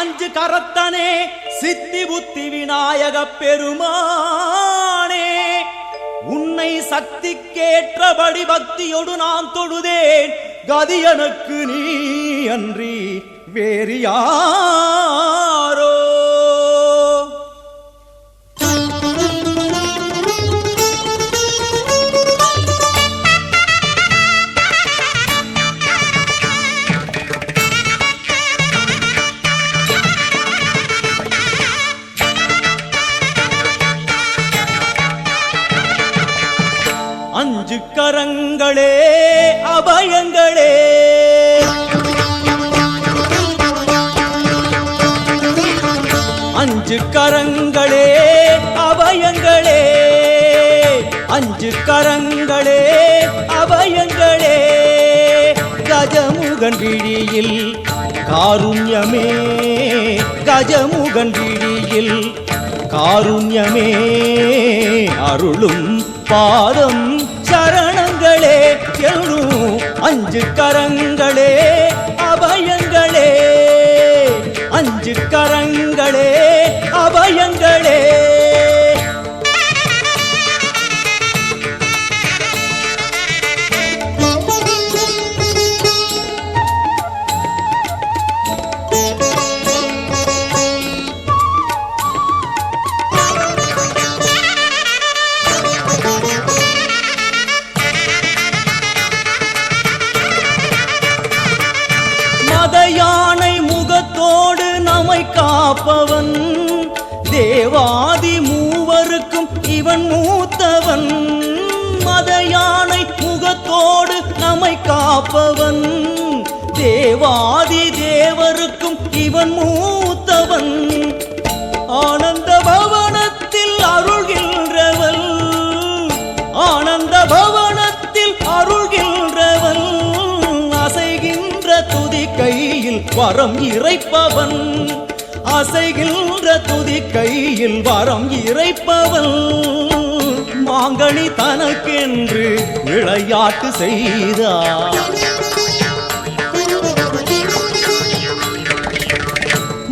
அஞ்சு கரத்தனே சித்தி புத்தி விநாயக பெருமானே உன்னை சக்திக்கேற்றபடி பக்தியோடு நான் தொழுதேன். கதி எனக்கு நீ அன்றி வேறு யாரோ? அஞ்சு கரங்களே அபயங்களே, அஞ்சு கரங்களே அபயங்களே, அஞ்சு கரங்களே அபயங்களே. கஜமுகன் விழியில் காருண்யமே, கஜமுகன் விழியில் காருண்யமே. அருளும் பாதம் சரணங்களே எழும் அஞ்சு கரங்களே அபயங்களே, அஞ்சு கரங்களே அபயங்களே. யானை முகத்தோடு நம்மை காப்பவன், தேவாதி மூவருக்கும் இவன் மூத்தவன். மத யானை முகத்தோடு நம்மை காப்பவன், தேவாதி தேவருக்கும் இவன் மூத்தவன். ஆனந்த பவனத்தில் அருள்கின்றவன், ஆனந்த பவனத்தில் அருள்கின்றவன். அசைகின்ற துதி கையில் வரம் இறைப்பவன், அசைகின்ற துதி கையில் வரம் இறைப்பவன். மாங்கனி தனக்கென்று விளையாட்டு செய்தார்,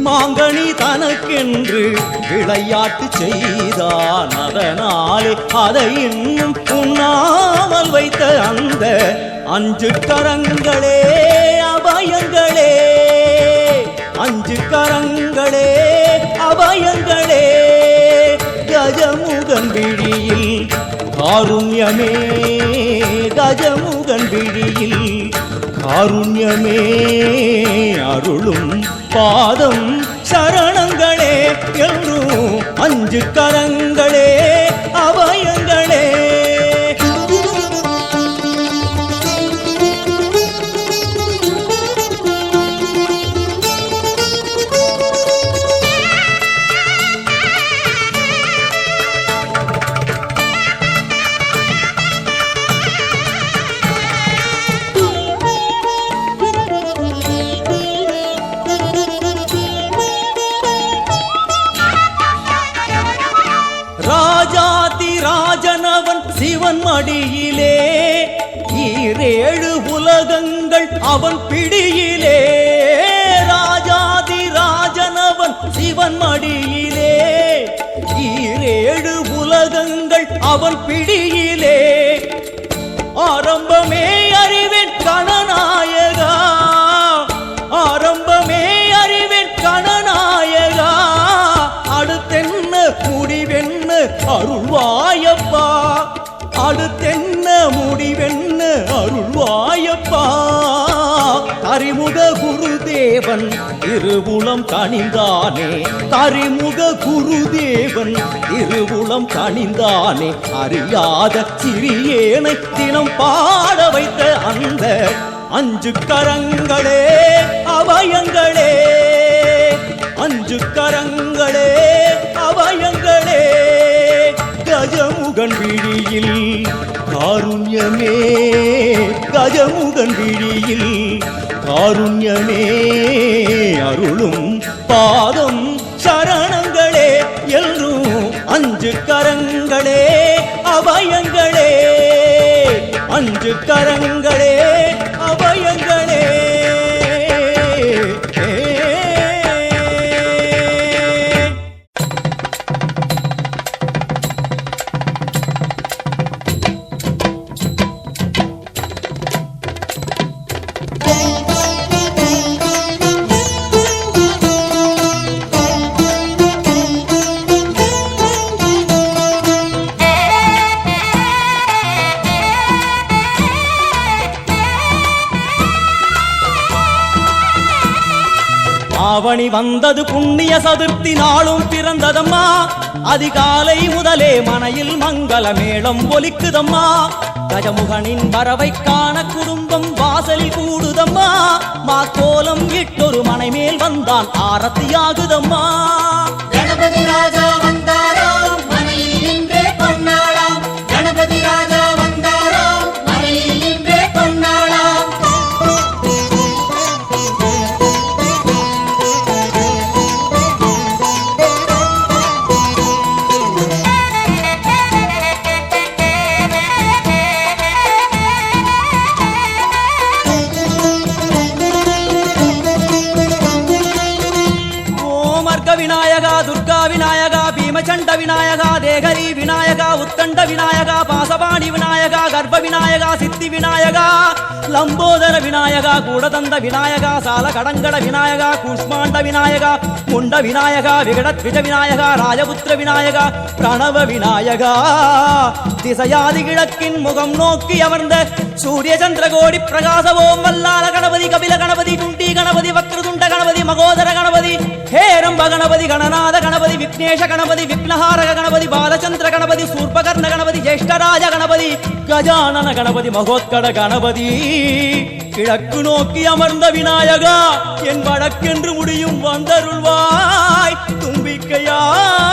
மாங்கனி தனக்கென்று விளையாட்டு செய்தான். அதனாலே அதை இன்னும் உண்ணாமல் வைத்த அந்த அஞ்சு கரங்களே அபயங்களே, அஞ்சு கரங்களே அபயங்களே. கஜமுகன் விழியில் காருண்யமே, கஜமுகன் விழியில் காருண்யமே. அருளும் பாதம் சரணங்களே என்றும் அஞ்சு கரங்களே அபயங்களே. ராஜாதி ராஜனவன் சிவன் மடியிலே, ஈரேழு உலகங்கள் அவன் பிடியிலே. ராஜாதி ராஜனவன் சிவன் மடியிலே, ஈரேழு உலகங்கள் அவன் பிடியிலே. ஆரம்பமே அறிவேன் கணநாயகா, ஆரம்பமே அறிவேன் கணநாயகா. அடுத்தென்ன முடிவென்ன அருள்வாயப்பா, அடுத்தென்ன முடிவென்ன அருள்வாயப்பா. கரிமுக குருதேவன் திருவுளம் கனிந்தானே, கரிமுக குருதேவன் திருவுளம் கனிந்தானே. அறியாத சிறியேனை தினம் பாட வைத்த அந்த அஞ்சு கரங்களே அபயங்களே, அஞ்சு கரங்களே அபயங்களே. கஜமுகன் விழியில் காருண்யமே, கஜமுகன் விழியில் காருண்யமே. அருளும் பாதம் சரணங்களே என்றும் அஞ்சு கரங்களே அபயங்களே, அஞ்சு கரங்களே அபயங்களே. ஆவணி வந்தது புண்ணிய சதுர்த்தி நாளும் பிறந்ததம்மா அதிகாலை முதலே மனையில் மங்கள மேளம் ஒலிக்குதம்மா கஜமுகனின் வரவை காண குடும்பம் வாசலில் கூடுதம்மா மாக்கோலம் இட்டொரு மனை மேல் வந்தான் ஆரத்தியாகுதம்மா கணபதி ராஜா வந்தாராம் மனையில் இன்றே பொன்னாளாம் கணபதி ராஜா வந்தாராம் மனையில் இன்றே பொன்னாளாம் விநாயகா துர்கா விநாயகா பீமச்சண்ட விநாயகா தேகரி விநாயகா உத்தண்ட விநாயகா பாசபாணி விநாயகா கர்ப்ப விநாயகா சித்தி விநாயகா லம்போதர விநாயகா கூடதந்த விநாயகா சால கடங்கட விநாயகா கூஷ்மாண்ட விநாயகா முண்ட விநாயகா விகடத்விஜ விநாயகா ராஜபுத்திர விநாயகா பிரணவ விநாயகா திசையாதி கிழக்கின் முகம் நோக்கி அமர்ந்த சூரிய சந்திரகோடி பிரகாச ஓம் வல்லால கணபதி கபில கணபதி துண்டி கணபதி வக்ரதுண்ட கணபதி மகோதர கணபதி ஹேரம்ப கணபதி கணநாத கணபதி விக்னேஷ கணபதி விக்னஹாரக கணபதி பாலச்சந்திர கணபதி சூர்பகர்ண கணபதி ஜேஷ்டராஜ கணபதி கஜானன கணபதி மகோத்கட கணபதி கிழக்கு நோக்கி அமர்ந்த விநாயகா என் வழக்கென்று முடியும் வந்தருள்வாய் தும்பிக்கையாண்டவா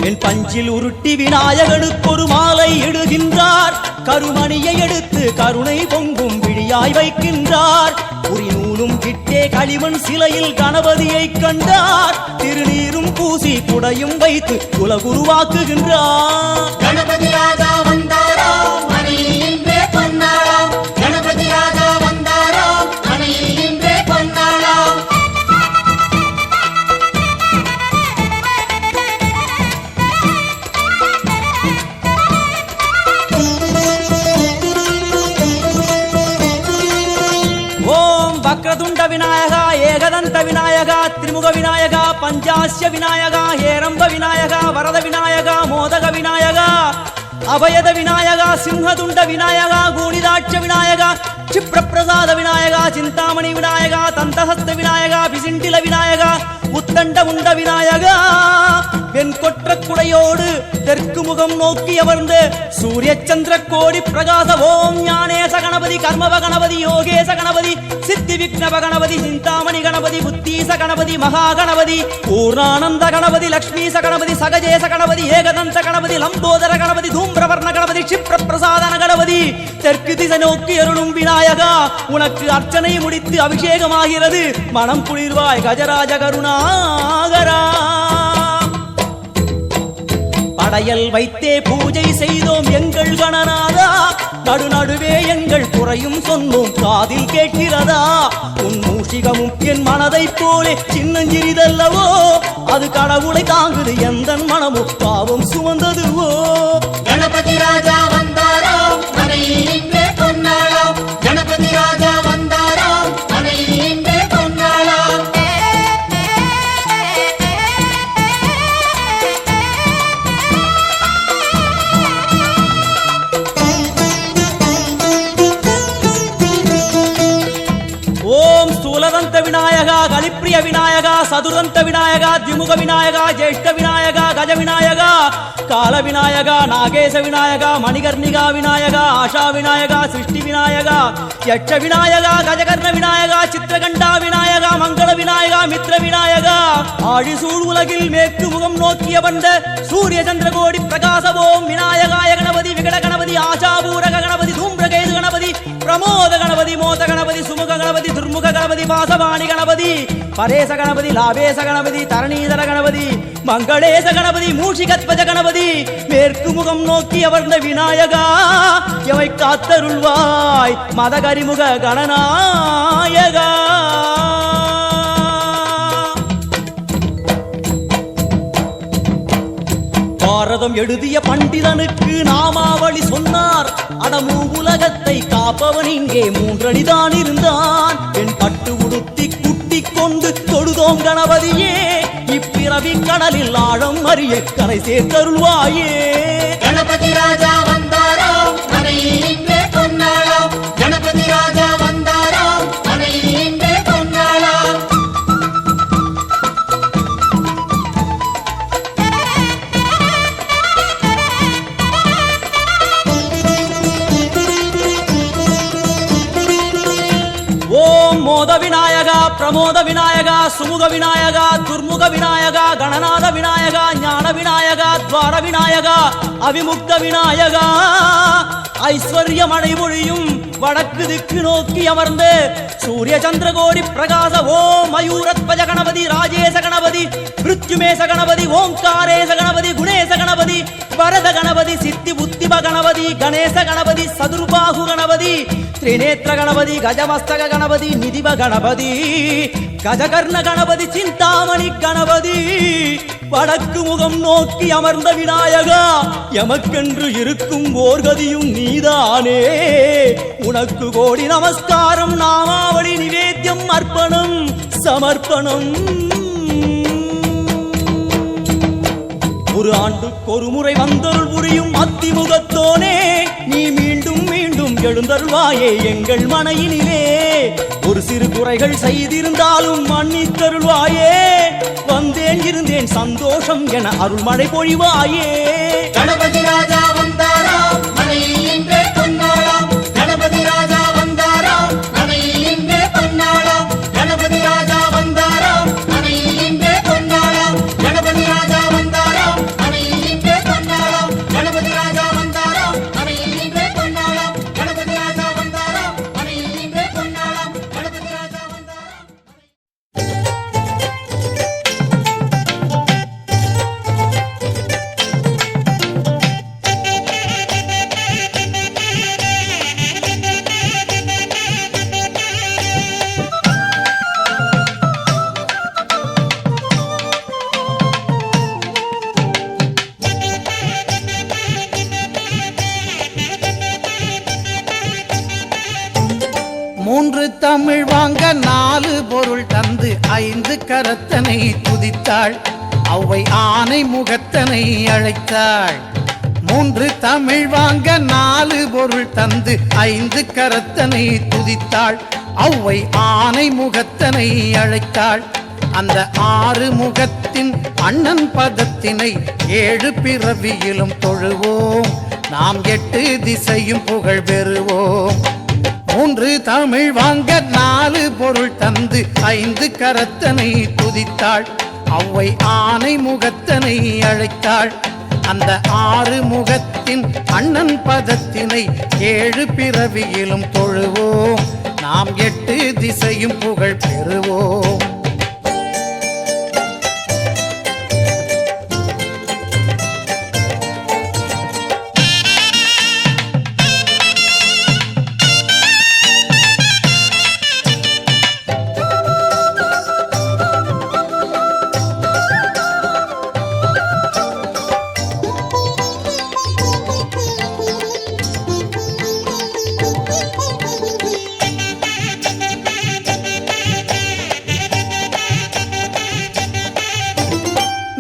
என் பஞ்சில் உருட்டி விநாயகனுக்கு ஒரு மாலை இடுகின்றார் கருமணியை எடுத்து கருணை பொங்கும் விழியாய் வைக்கின்றார் உரி நூலும் கிட்டே களிமண் சிலையில் கணபதியை கண்டார் திருநீரும் பூசி குடையும் வைத்து குலகுருவாக்குகின்றார் கணபதி ராஜா வந்தாராம் மனையில் இன்றே பொன்னாளாம் கணபதி ராஜா வந்தாராம் மனையில் இன்றே பொன்னாளாம் வக்ரதுண்ட விநாயகா ஏகதந்த விநாயகா திரிமுக விநாயகா பஞ்சாஸ்ய விநாயகா ஹேரம்ப விநாயகா வரத விநாயகா மோதக விநாயகா அபயத விநாயகா சிம்ஹதுண்ட விநாயகா கூணிதாட்ச விநாயகா क्षिप्रप्रसाद विनायका चिंतामणि विनायका तंतहस्त विनायका बिसिंटिल विनायका உத்தண்ட உண்ட விநாயகா வெண்கொற்ற குடையோடு தெற்கு முகம் நோக்கி அமர்ந்து சூரிய சந்திர கோடி பிரகாச ஓம் ஞானேச கணபதி கர்மவ கணபதி யோகேச கணபதி சித்தி விக்னவ கணபதி சிந்தாமணி கணபதி புத்தீச கணபதி மகா கணபதி பூர்ணானந்த கணபதி லக்ஷ்மீச கணபதி சகஜேச கணபதி ஏகதந்த கணபதி லம்போதர கணபதி தூம்பிரவர்ண கணபதி क्षिप्र பிரசாதன கணபதி தெற்கு திசை நோக்கி அருளும் விநாயகா உனக்கு அர்ச்சனை முடித்து அபிஷேகமாகிறது மனம் குளிர்வாய் கஜராஜ கருணாகரா படையல் வைத்தே பூஜை செய்தோம் எங்கள் கணநாதா நடுநடுவே எங்கள் குறையும் சொன்னோம் காதில் கேட்கிறதா உன் மூஷிகமும் என் மனதை போலே சின்னஞ்சிறிதல்லவோ அது கடவுளை தாங்குது எந்த மனமும் பாவம் சுமந்ததுவோ கணபதி ராஜா வந்தாராம் மனையில் இன்றே பொன்னாளாம் கணபதி ராஜா வந்தாராம் மனையில் இன்றே பொன்னாளாம் ஓம் ஸ்தூலதந்த விநாயகா கலிப்பிரிய விநாயகா சதுரந்த விநாயகா திமுக விநாயகா ஜேஷ்ட விநாயகா கஜ விநாயகா கால விநாயகா நாகேச விநாயகா மணிகர்ணிகா விநாயகா ஆஷா விநாயகா சிருஷ்டி விநாயகா யட்ச விநாயகா கஜகர்ண விநாயகா சித்திரகண்டா விநாயகா மங்கள விநாயகா மித்ர விநாயகா ஆழிசூழ் உலகில் மேற்கு முகம் நோக்கிய வந்த சூரிய சந்திரகோடி பிரகாச ஓம் விநாயகாய கணபதி விகட கணபதி ஆசாபூரக கணபதி தூம்பிரகேது கணபதி பிரமோத கணபதி மோத கணபதி சுமுக கணபதி துர்முக கணபதி வாசவாணி கணபதி பரேச கணபதி லாபேச கணபதி தரணீதர கணபதி மங்களேச கணபதி மூஷிகத்வஜ கணபதி மேற்கு முகம் நோக்கி அமர்ந்த விநாயகா எவை காத்தருள்வாய் மதகரிமுக கணநாயகா பாரதம் எழுதிய பண்டிதனுக்கு நாமாவளி சொன்னார் அடமூ உலகத்தை காப்பவன் இங்கே மூன்றடிதான் இருந்தான் என் பட்டு உடுத்தி குட்டிக் கொண்டு தொழுதோம் கணபதியே இப்பிறவி கடலில் ஆழம் அறிய கரை சேர்த்தருள்வாயே கணபதி ராஜா வந்தாராம் மனையில் இன்றே பொன்னாளாம் கணபதி மோத விநாயகா பிரமோத விநாயகா சுமுக விநாயகா துர்முக விநாயகா கணநாத விநாயகா ஞான விநாயகா துவார விநாயகா அவிமுக்த விநாயகா ஐஸ்வர்ய மழைமொழியும் வடக்கு திக்கு நோக்கி அமர்ந்து சூரிய சந்திரகோடி பிரகாச ஓம் மயூரத்வஜ கணபதி ராஜேச கணபதி மிருத்யுமேச கணபதி ஓம்காரேச கணபதி குணேச கணபதி வரத கணபதி சித்தி புத்திப கணபதி கணேச கணபதி சதுர்பாகு கணபதி திரிநேத்திர கணபதி கஜமஸ்தக கணபதி நிதிப கணபதி கஜகர்ண கணபதி சிந்தாமணி கணபதி வடக்கு முகம் நோக்கி அமர்ந்த விநாயகா எமக்கென்று இருக்கும் ஓர்கதியும் நீதானே உனக்கு கோடி நமஸ்காரம் நாமாவளி நிவேத்தியம் அர்ப்பணம் சமர்ப்பணம் ஒரு ஆண்டுக்கு ஒரு முறை வந்தருள் புரியும் அத்திமுகத்தோனே நீ மீண்டும் மீண்டும் எழுந்தருள்வாயே எங்கள் மனையினிலே ஒரு சிறு குறைகள் செய்திருந்தாலும் மன்னித்தருள்வாயே வந்தேன் இருந்தேன் சந்தோஷம் என அருள்மழை பொழிவாயே கணபதி ராஜா வந்தாராம் மனையில் இன்றே பொன்னாளாம் கணபதி ராஜா வந்தாராம் மனையில் இன்றே பொன்னாளாம் கணபதி ராஜா வந்தாராம் மனையில் இன்றே பொன்னாளாம் கணபதி ராஜா வந்தாராம் மனையில் இன்றே பொன்னாளாம் கணபதி ராஜா வந்தாராம் மனையில் இன்றே பொன்னாளாம் கணபதி ராஜா வந்தாராம் மனையில் இன்றே பொன்னாளாம் கணபதி ராஜா வந்தாராம் மூன்று தமிழ் வாங்க நாலு பொருள் தந்து ஐந்து கரத்தனை துதித்தாள் அவ்வை ஆனை முகத்தனை அழைத்தாள் மூன்று தமிழ் வாங்க நாலு பொருள் தந்து ஐந்து கரத்தனை துதித்தாள் அவ்வை ஆனை முகத்தனை அழைத்தாள் அந்த ஆறு முகத்தின் அண்ணன் பதத்தினை ஏழு பிறவியிலும் தொழுவோம் நாம் எட்டு திசையும் புகழ் பெறுவோம் மூன்று தமிழ் வாங்க நாலு பொருள் தந்து ஐந்து கரத்தனை துதித்தாள் அவ்வை ஆனை முகத்தனை அழைத்தாள் அந்த ஆறு முகத்தின் அண்ணன் பதத்தினை ஏழு பிறவியிலும் தொழுவோம் நாம் எட்டு திசையும் புகழ் பெறுவோம்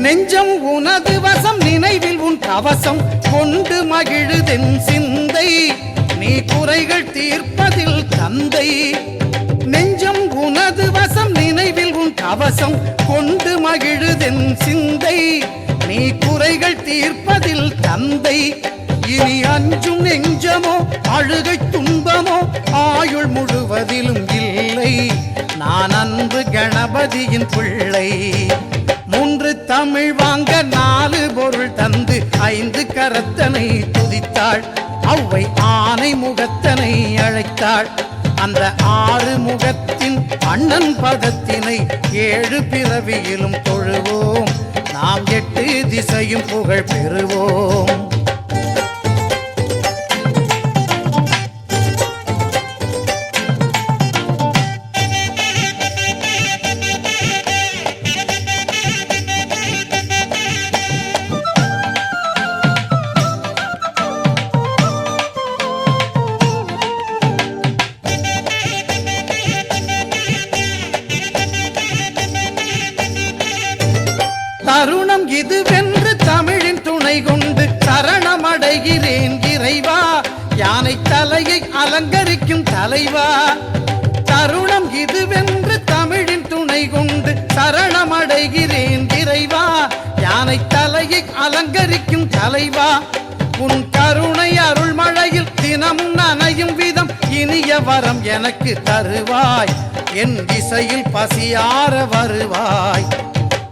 நெஞ்சம் உனது வசம் நினைவில் உன் கவசம் கொண்டு மகிழுதென் சிந்தை நீ குறைகள் தீர்ப்பதில் தந்தை நெஞ்சம் உனது வசம் நினைவில் உன் கவசம் கொண்டு மகிழுதென் சிந்தை நீ குறைகள் தீர்ப்பதில் தந்தை இனி அஞ்சும் நெஞ்சமோ அழுகை துன்பமோ ஆயுள் முழுவதிலும் இல்லை நான் அன்பு கணபதியின் பிள்ளை மூன்று தமிழ் வாங்க நாலு பொருள் தந்து ஐந்து கரத்தனை துதித்தாள் அவ்வை ஆனை முகத்தனை அழைத்தாள் அந்த ஆறு முகத்தின் அண்ணன் பதத்தினை ஏழு பிறவியிலும் தொழுவோம் நாம் எட்டு திசையும் புகழ் பெறுவோம் தருணம் இதுவென்று தமிழின் துணை கொண்டு சரணமடைகிறேன் இறைவா யானை தலையை அலங்கரிக்கும் தலைவா தருணம் இதுவென்று தமிழின் துணை கொண்டு சரணமடைகிறேன் இறைவா யானை தலையை அலங்கரிக்கும் தலைவா உன் கருணை அருள்மழையில் தினமும் நனையும் விதம் இனிய வரம் எனக்கு தருவாய், என் இசையில் பசியார வருவாய்.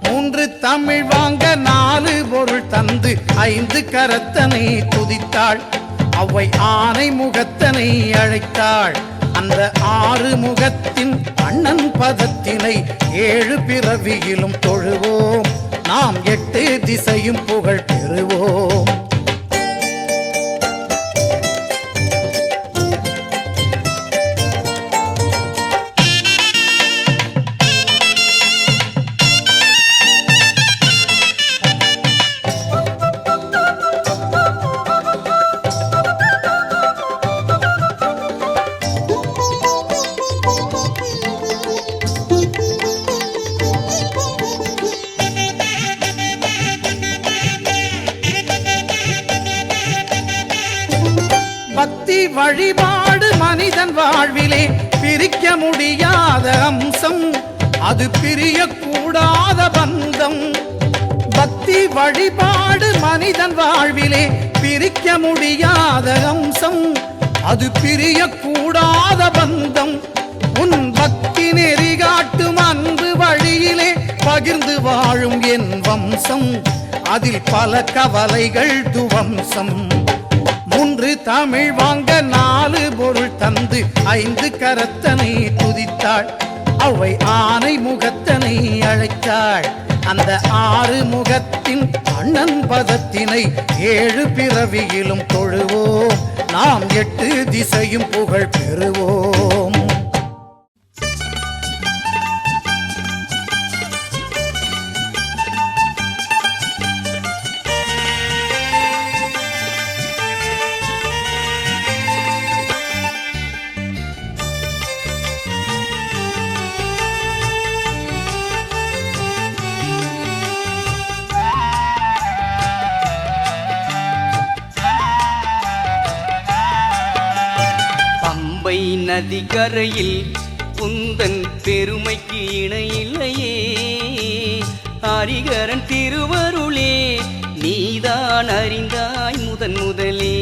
3 தமிழ் வாங்க 4 பொருள் தந்து 5 கரத்தனை துதித்தாள். அவ்வை ஆனை முகத்தனை அழைத்தாள். அந்த 6 முகத்தின் அண்ணன் பதத்தினை 7 பிறவியிலும் தொழுவோம், நாம் 8 திசையும் புகழ் பெறுவோம். பக்தி வழிபாடு மனிதன் வாழ்விலே பிரிக்க முடியாத அம்சம், அது பிரியக்கூடாத பந்தம். பக்தி வழிபாடு மனிதன் வாழ்விலே பிரிக்க முடியாத அம்சம், அது பிரியக்கூடாத பந்தம். உன் பக்தி நெறி காட்டும் அன்பு வழியிலே பகிர்ந்து வாழும் என் வம்சம், அதில் பல கவலைகள் துவம்சம். 3 தமிழ் வாங்க 4 பொருள் தந்து 5 கரத்தனை துதித்தாள். அவை ஆனை முகத்தனை அழைத்தாள். அந்த 6 முகத்தின் அண்ணன் பதத்தினை 7 பிறவியிலும் தொழுவோம், நாம் 8 திசையும் புகழ் பெறுவோம். நதிக்கரையில் உந்தன் பெருமைக்கு இணையில்லையே, ஹரிகரன் திருவருளே நீதான் அறிந்தாய் முதன் முதலே.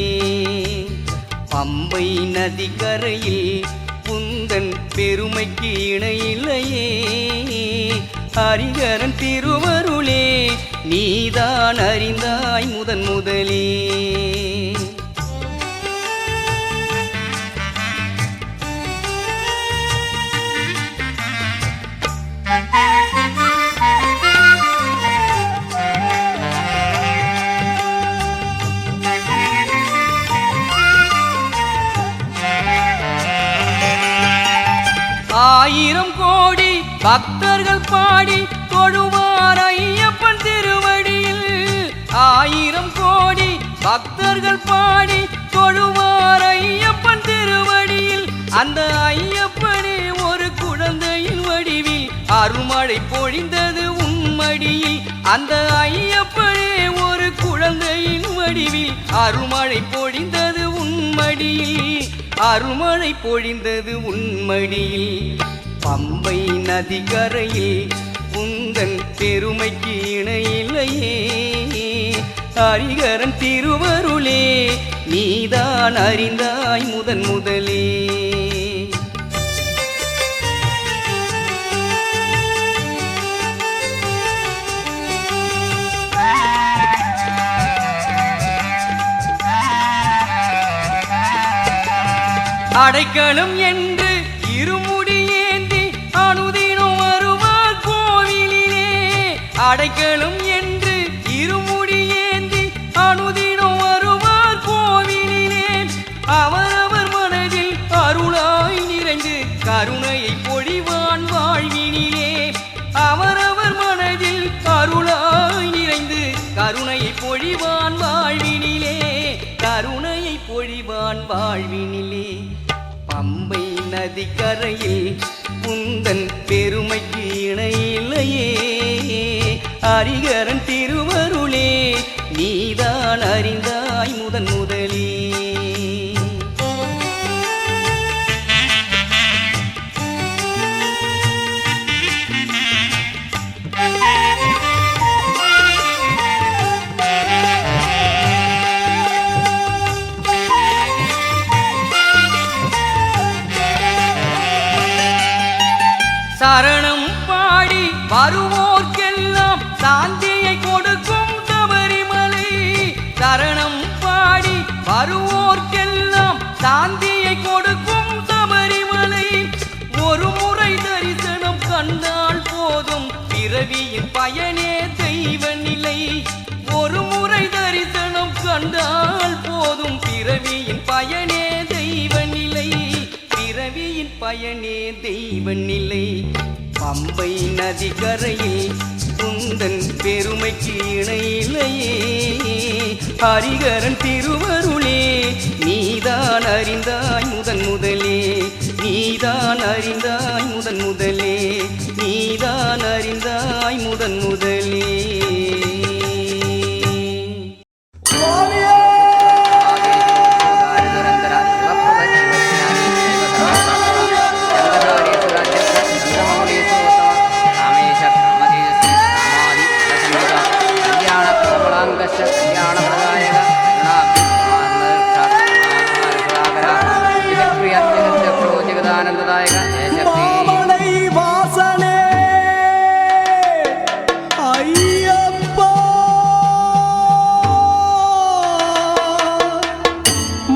பம்பை நதிக்கரையில் உந்தன் பெருமைக்கு இணையில்லையே, ஹரிகரன் திருவருளே நீதான் அறிந்தாய் முதன் முதலே. ஆயிரம் கோடி பக்தர்கள் பாடி தொழுவார் ஐயப்பன் திருவடியில், 1000 கோடி பக்தர்கள் பாடி தொழுவார் ஐயப்பன் திருவடியில். அந்த ஐயப்பனே ஒரு குழந்தையின் வடிவில் அருள்மழை பொழிந்தது உன்மடியில். அந்த ஐயப்பனே ஒரு குழந்தையின் வடிவில் அருள்மழை பொழிந்தது உன்மடியில், அருள்மழை பொழிந்தது உன்மடியில். பம்பை நதிக்கரையில் உந்தன் பெருமைக்கு இணையில்லையே, ஹரிகரன் திருவருளே நீதான் அறிந்தாய் முதன் முதலே. அடைக்கலம் என்று இருமுடி ஏந்தி அனுதினம் வருவார் கோவிலிலே, அடைக்கலம் என்று இருமுடி ஏந்தி அனுதினம் வருவார் கோவிலிலே. அவரவர் மனதில் அருளாய் நிறைந்து கருணையை பொழிவான் வாழ்வினிலே, அவரவர் மனதில் அருளாய் நிறைந்து கருணையை பொழிவான் வாழ்வினிலே, கருணையை பொழிவான் வாழ்வினிலே. பம்பை நதிக்கரையில் உந்தன் பெருமைக்கு இணையில்லையே, ஹரிகரன் திருவருளே நீதான் அறிந்தாய் முதன் முதலே. சரணம் பாடி வருவோர்க்கெல்லாம் சாந்தியை கொடுக்கும் சபரிமலை. சரணம் பாடி வருவோர்க்கெல்லாம் சாந்தியை கொடுக்கும் சபரிமலை. ஒரு முறை தரிசனம் கண்டால் போதும் பிறவியின் பயனே தெய்வ நிலை. ஒரு முறை தரிசனம் கண்டால் போதும் பிறவியின் பயனே தெய்வ நிலை. பிறவியின் பயனே தெய்வ நிலை. பம்பை நதிக்கரையில் குந்தன் பெருமைக்கு இணையிலையே. ஹரிகரன் திருவருளே நீதான் அறிந்தாய் முதன் முதலே. நீதான் அறிந்தாய் முதன் முதலே. நீதான் அறிந்தாய் முதன் முதலே.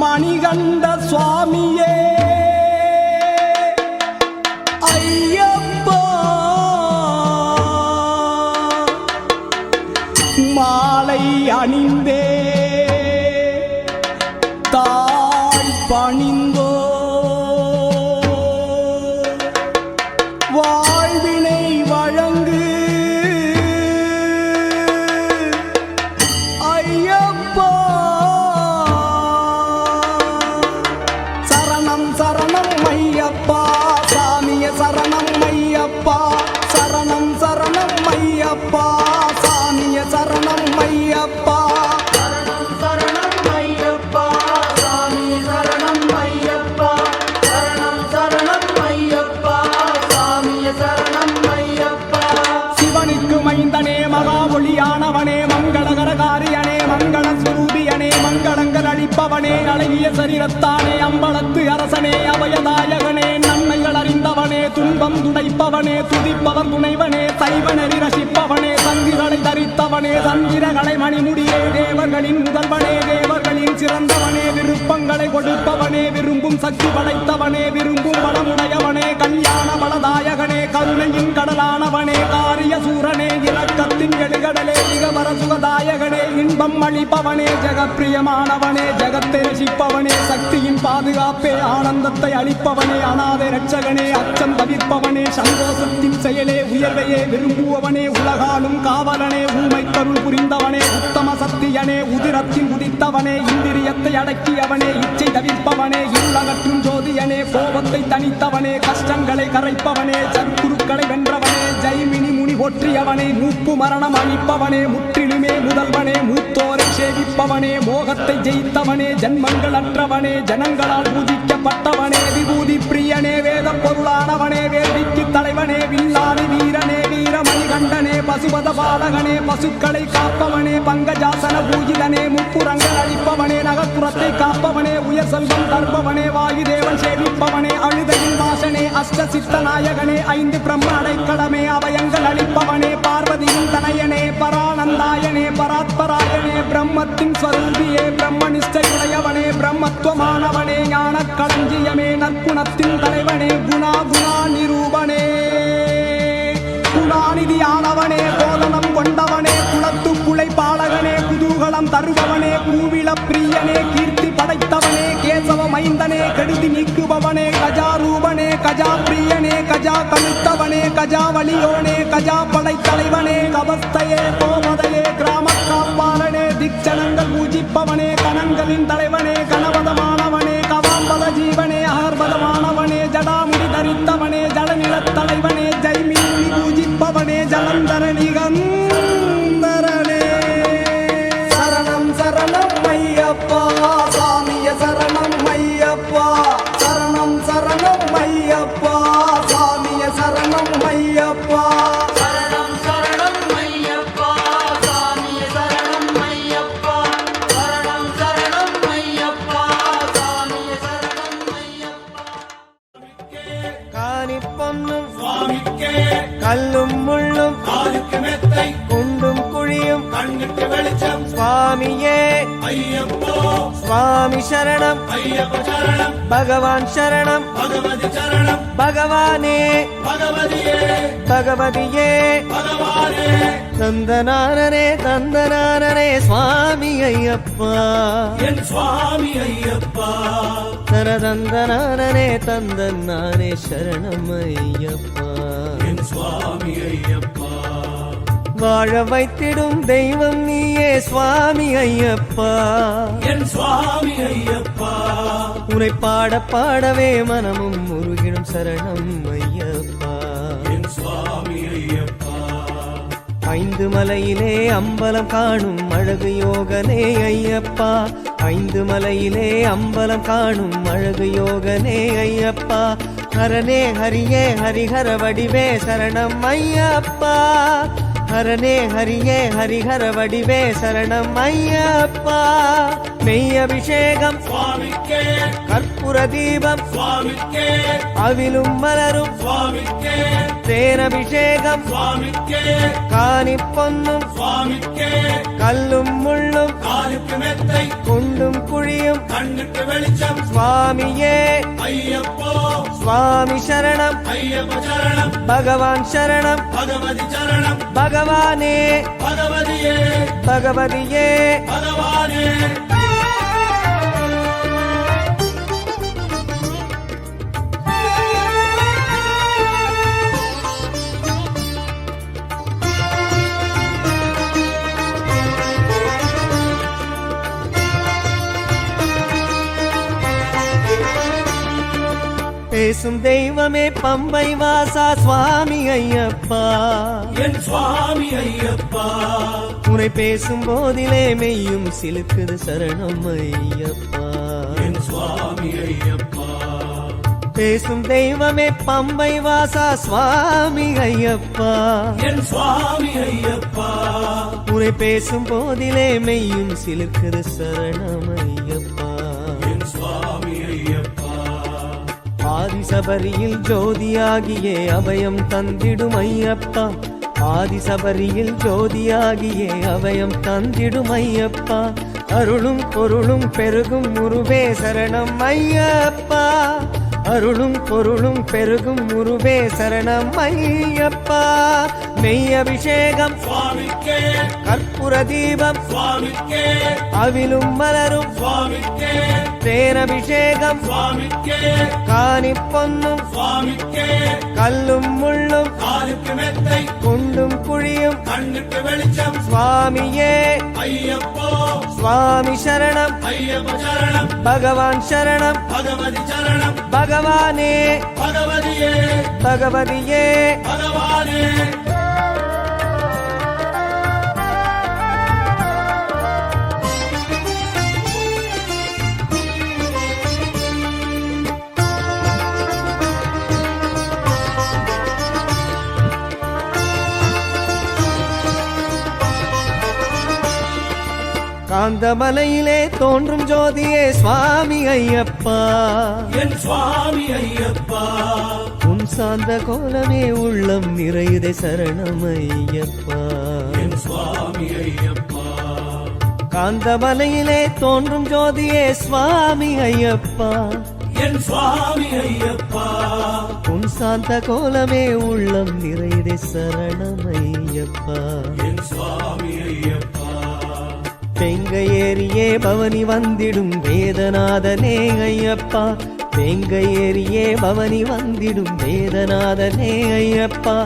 மணிகண்ட சுவாமியே ஐயப்பா, மாலை அணிந்தே தாழ் பணிந்தோ வாழ்வினை வழங்கு ஐயப்பா. சரணம் சரணம் ஐயப்பா சாமிய சரணம் ஐயப்பா. சரணம் சரணம் ஐயப்பா சாமிய சரணம் ஐயப்பா. சரணம் சரணம் ஐயப்பா சாமி சரணம் ஐயப்பா. சரணம் சரணம் ஐயப்பா சாமிய சரணம் ஐயப்பா. சிவனுக்கு மைந்தனே மகா ஒளியானவனே மங்களகரகாரியனே மங்கள சுரூபியனே மங்களங்கள் அளிப்பவனே அழகிய சரீரத்தானே அம்பலத்து அரசனே அபயதாயகனே நன்மைகள் அறிந்தவனே துன்பம் துடைப்பவனே துதிப்பவர் துணைவனே சைவனரி ரசிப்பவனே சங்கிகளை தரித்தவனே சந்திரகளை மணிமுடியே தேவர்களின் முதல்வனே தேவர்களின் சிறந்தவனே விருப்பங்களை கொடுப்பவனே விரும்பும் சக்தி படைத்தவனே விரும்பும் பலமுடையவனே கல்யாண பலதாயகனே கருணையின் கடலானவனே காரிய சூரனே இரக்கத்தின் எழுகடலே இகவர சுகதாயகனே இன்பம் அளிப்பவனே ஜெகப்பிரியமானவனே ஜெகத்தை ரசிப்பவனே சக்தியின் பாதுகாப்பே ஆனந்தத்தை அளிப்பவனே அநாதை ரட்சகனே அச்சம் தவிர்ப்பவனே சந்தோஷத்தின் செயலே உயர்வையே விரும்புவவனே உலகாலும் காவலனே ஊமை கருள் புரிந்தவனே உத்தம சத்தியனே உதிரத்தில் உதித்தவனே இந்திரியத்தை அடக்கியவனே இச்சை தவிர்ப்பவனே இல்லகற்றும் ஜோதியனே கோபத்தை தனித்தவனே கஷ்டங்களை கரைப்பவனே சற்குருக்களை வென்றவனே ஜெய்மினி முனி ஒற்றியவனே மூப்பு மரணம் அளிப்பவனே முற்றிலுமே முதல்வனே மூத்தோரை சேவிப்பவனே மோகத்தை ஜெயித்தவனே ஜன்மங்கள் அற்றவனே ஜனங்களால் பூஜிக்கப்பட்டவனே விபூதி பிரியனே வேத பொருளானவனே வேதிக்கு தலைவனே வில்லாதி வீரனே வீரமணி கண்டனே பசுபத பாலகனே பசுக்களை காப்பவனே பங்கஜாசன பூஜிதனே முப்புறங்கள் அளிப்பவனே நகர்ப்புறத்தை காப்பவனே உயர் செல்வம் தருபவனே வாயுதேவன் சேவிப்பவனே அழுதையின் வாசனே அஷ்ட சித்த நாயகனே ஐந்து பிரம்ம அடைக்கலமே அபயங்கள் அளிப்பவனே பார்வதியின் தனையனே பரானந்தாயனே பராத்பராயனே பிரம்மத்தின் ஸ்வரூபியே பிரம்மனிஷ்டை உடையவனே பிரம்மத்துவமானவனே ஞான களஞ்சியமே நற்குணத்தின் தலைவனே குணா குணா நிரூபனே குணாநிதியானவனே கோதனம் கொண்டவனே குலத்து குலை பாலகனே குதூகலம் தருபவனே பூவிள பிரியனே கீர்த்தி படைத்தவனே கேசவ மைந்தனே கெடுதி நீக்குபவனே கஜாரூபனே கஜா பிரியனே கஜா கழுத்தவனே கஜா வலியோனே கஜா படைத்தலைவனே கபஸ்தையே கோமதையே கிராம காப்பாளனே திக்ஷணங்கள் பூஜிப்பவனே கணங்களின் தலைவனே கணபதமானவனே கவாம்பத ஜீவனே அகர்பதமானவனே ஜடாமுடி தரித்தவனே ஜலநிலத் தலைவனே ஜெய்மீனி பூஜிப்பவனே ஜலந்தர நிகந்தரனே. சரணம் சரணம் ஐயப்பா சாமிய சரணம் ஐயப்பா. சரணம் சரணம் ஐயப்பா சாமிய சரணம் ஐயப்பா. சரணம் சரணம் ஐயப்பா சாமிய சரணம் ஐயப்பா. சரணம் சரணம் ஐயப்பா சாமிய சரணம் ஐயப்பா. காணி பொன்னும் சுவாமிக்கே கல்லும் முள்ளும் காலுக்கு மெத்தை குண்டும் குழியும் கண்ணுக்கு வெளிச்சம் சுவாமியே ஐயப்போ சுவாமி சரணம் ஐயப்ப சரணம் பகவான் சரணம் பகவதி சரணம் பகவானே பகவதியே பகவதியே பகவானே தந்தனானனே சுவாமி ஐயப்பா என் சுவாமி ஐயப்பா தனதந்தனானனே தந்தனானே சரணம் ஐயப்பா என் சுவாமி ஐயப்பா வாழ வைத்திடும் தெய்வம் நீயே சுவாமி ஐயப்பா என் சுவாமி ஐயப்பா உன்னை பாட பாடவே மனமும் முருகிடும் சரணம் ஐயப்பா என் சுவாமி ஐயப்பா ஐந்து மலையிலே அம்பலம் காணும் அழகு யோகனே ஐயப்பா ஐந்து மலையிலே அம்பலம் காணும் அழகு யோகனே ஐயப்பா ஹரனே ஹரியே ஹரிஹர வடிவே சரணம் ஐயப்பா ஹரனே ஹரியே ஹரிஹர வடிவே சரணம் ஐயப்பா மெய் அபிஷேகம் சுவாமிக்கே கற்பூர தீபம் சுவாமிக்கே அவிலும் மலரும் சுவாமிக்கே தேனபிஷேகம் சுவாமிக்கே காணி பொன்னும் சுவாமிக்கே கல்லும் முள்ளும் காலுக்கு மெத்தை குண்டும் குழியும் கண்ணுக்கு வெளிச்சம் சுவாமியே ஐயப்போ சுவாமி சரணம் ஐயப்ப சரணம் பகவான் சரணம் பகவதி சரணம் பகவானே பகவதியே பகவதியே பகவானே பேசும் தெய்வமே பம்பை வாசா சுவாமி ஐயப்பா என் சுவாமி ஐயப்பா உன்னை பேசும் போதிலே மெய்யும் சிலுக்குது சரணம் ஐயப்பா என் சுவாமி ஐயப்பா பேசும் தெய்வமே பம்பை வாசா சுவாமி ஐயப்பா என் சுவாமி ஐயப்பா உன்னை பேசும் போதிலே மெய்யும் சிலுக்குது சரணம் ஐயப்பா என் சுவாமி ஐயப்பா ஆதிசபரியில் ஜோதியாகியே அபயம் தந்திடும் ஐயப்பா ஆதிசபரியில் ஜோதியாகியே அபயம் தந்திடும் ஐயப்பா அருளும் பொருளும் பெருகும் முருவே சரணம் ஐயப்பா அருளும் பொருளும் பெருகும் முருவே சரணம் ஐயப்பா மெய் அபிஷேகம் சுவாமிக்கே கற்பூர தீபம் சுவாமிக்கே அவிலும் மலரும் சுவாமிக்கே தேனபிஷேகம் சுவாமிக்கே காணி பொன்னும் சுவாமிக்கே கல்லும் முள்ளும் காலுக்கு மெத்தை குண்டும் குழியும் கண்ணுக்கு வெளிச்சம் சுவாமியே ஐயப்போ சுவாமி சரணம் ஐயப்ப சரணம் பகவான் சரணம் பகவதி சரணம் பகவானே பகவதியே பகவதியே பகவானே காந்தமலையிலே தோன்றும் ஜோதியே சுவாமி ஐயப்பா என் சுவாமி ஐயப்பா உன் சார்ந்த கோலமே உள்ளம் நிறையுதே சரணம் ஐயப்பா என் சுவாமி ஐயப்பா காந்தமலையிலே தோன்றும் ஜோதியே சுவாமி ஐயப்பா என் சுவாமி ஐயப்பா உன் சாந்த கோலமே உள்ளம் நிறையுதே சரணம் ஐயப்பா என் சுவாமி ஐயப்பா பெங்க ஏரியே பவனி வந்திடும் வேதநாதனே ஐயப்பா பெங்க ஏரியே பவனி வந்திடும் வேதநாதனே ஐயப்பா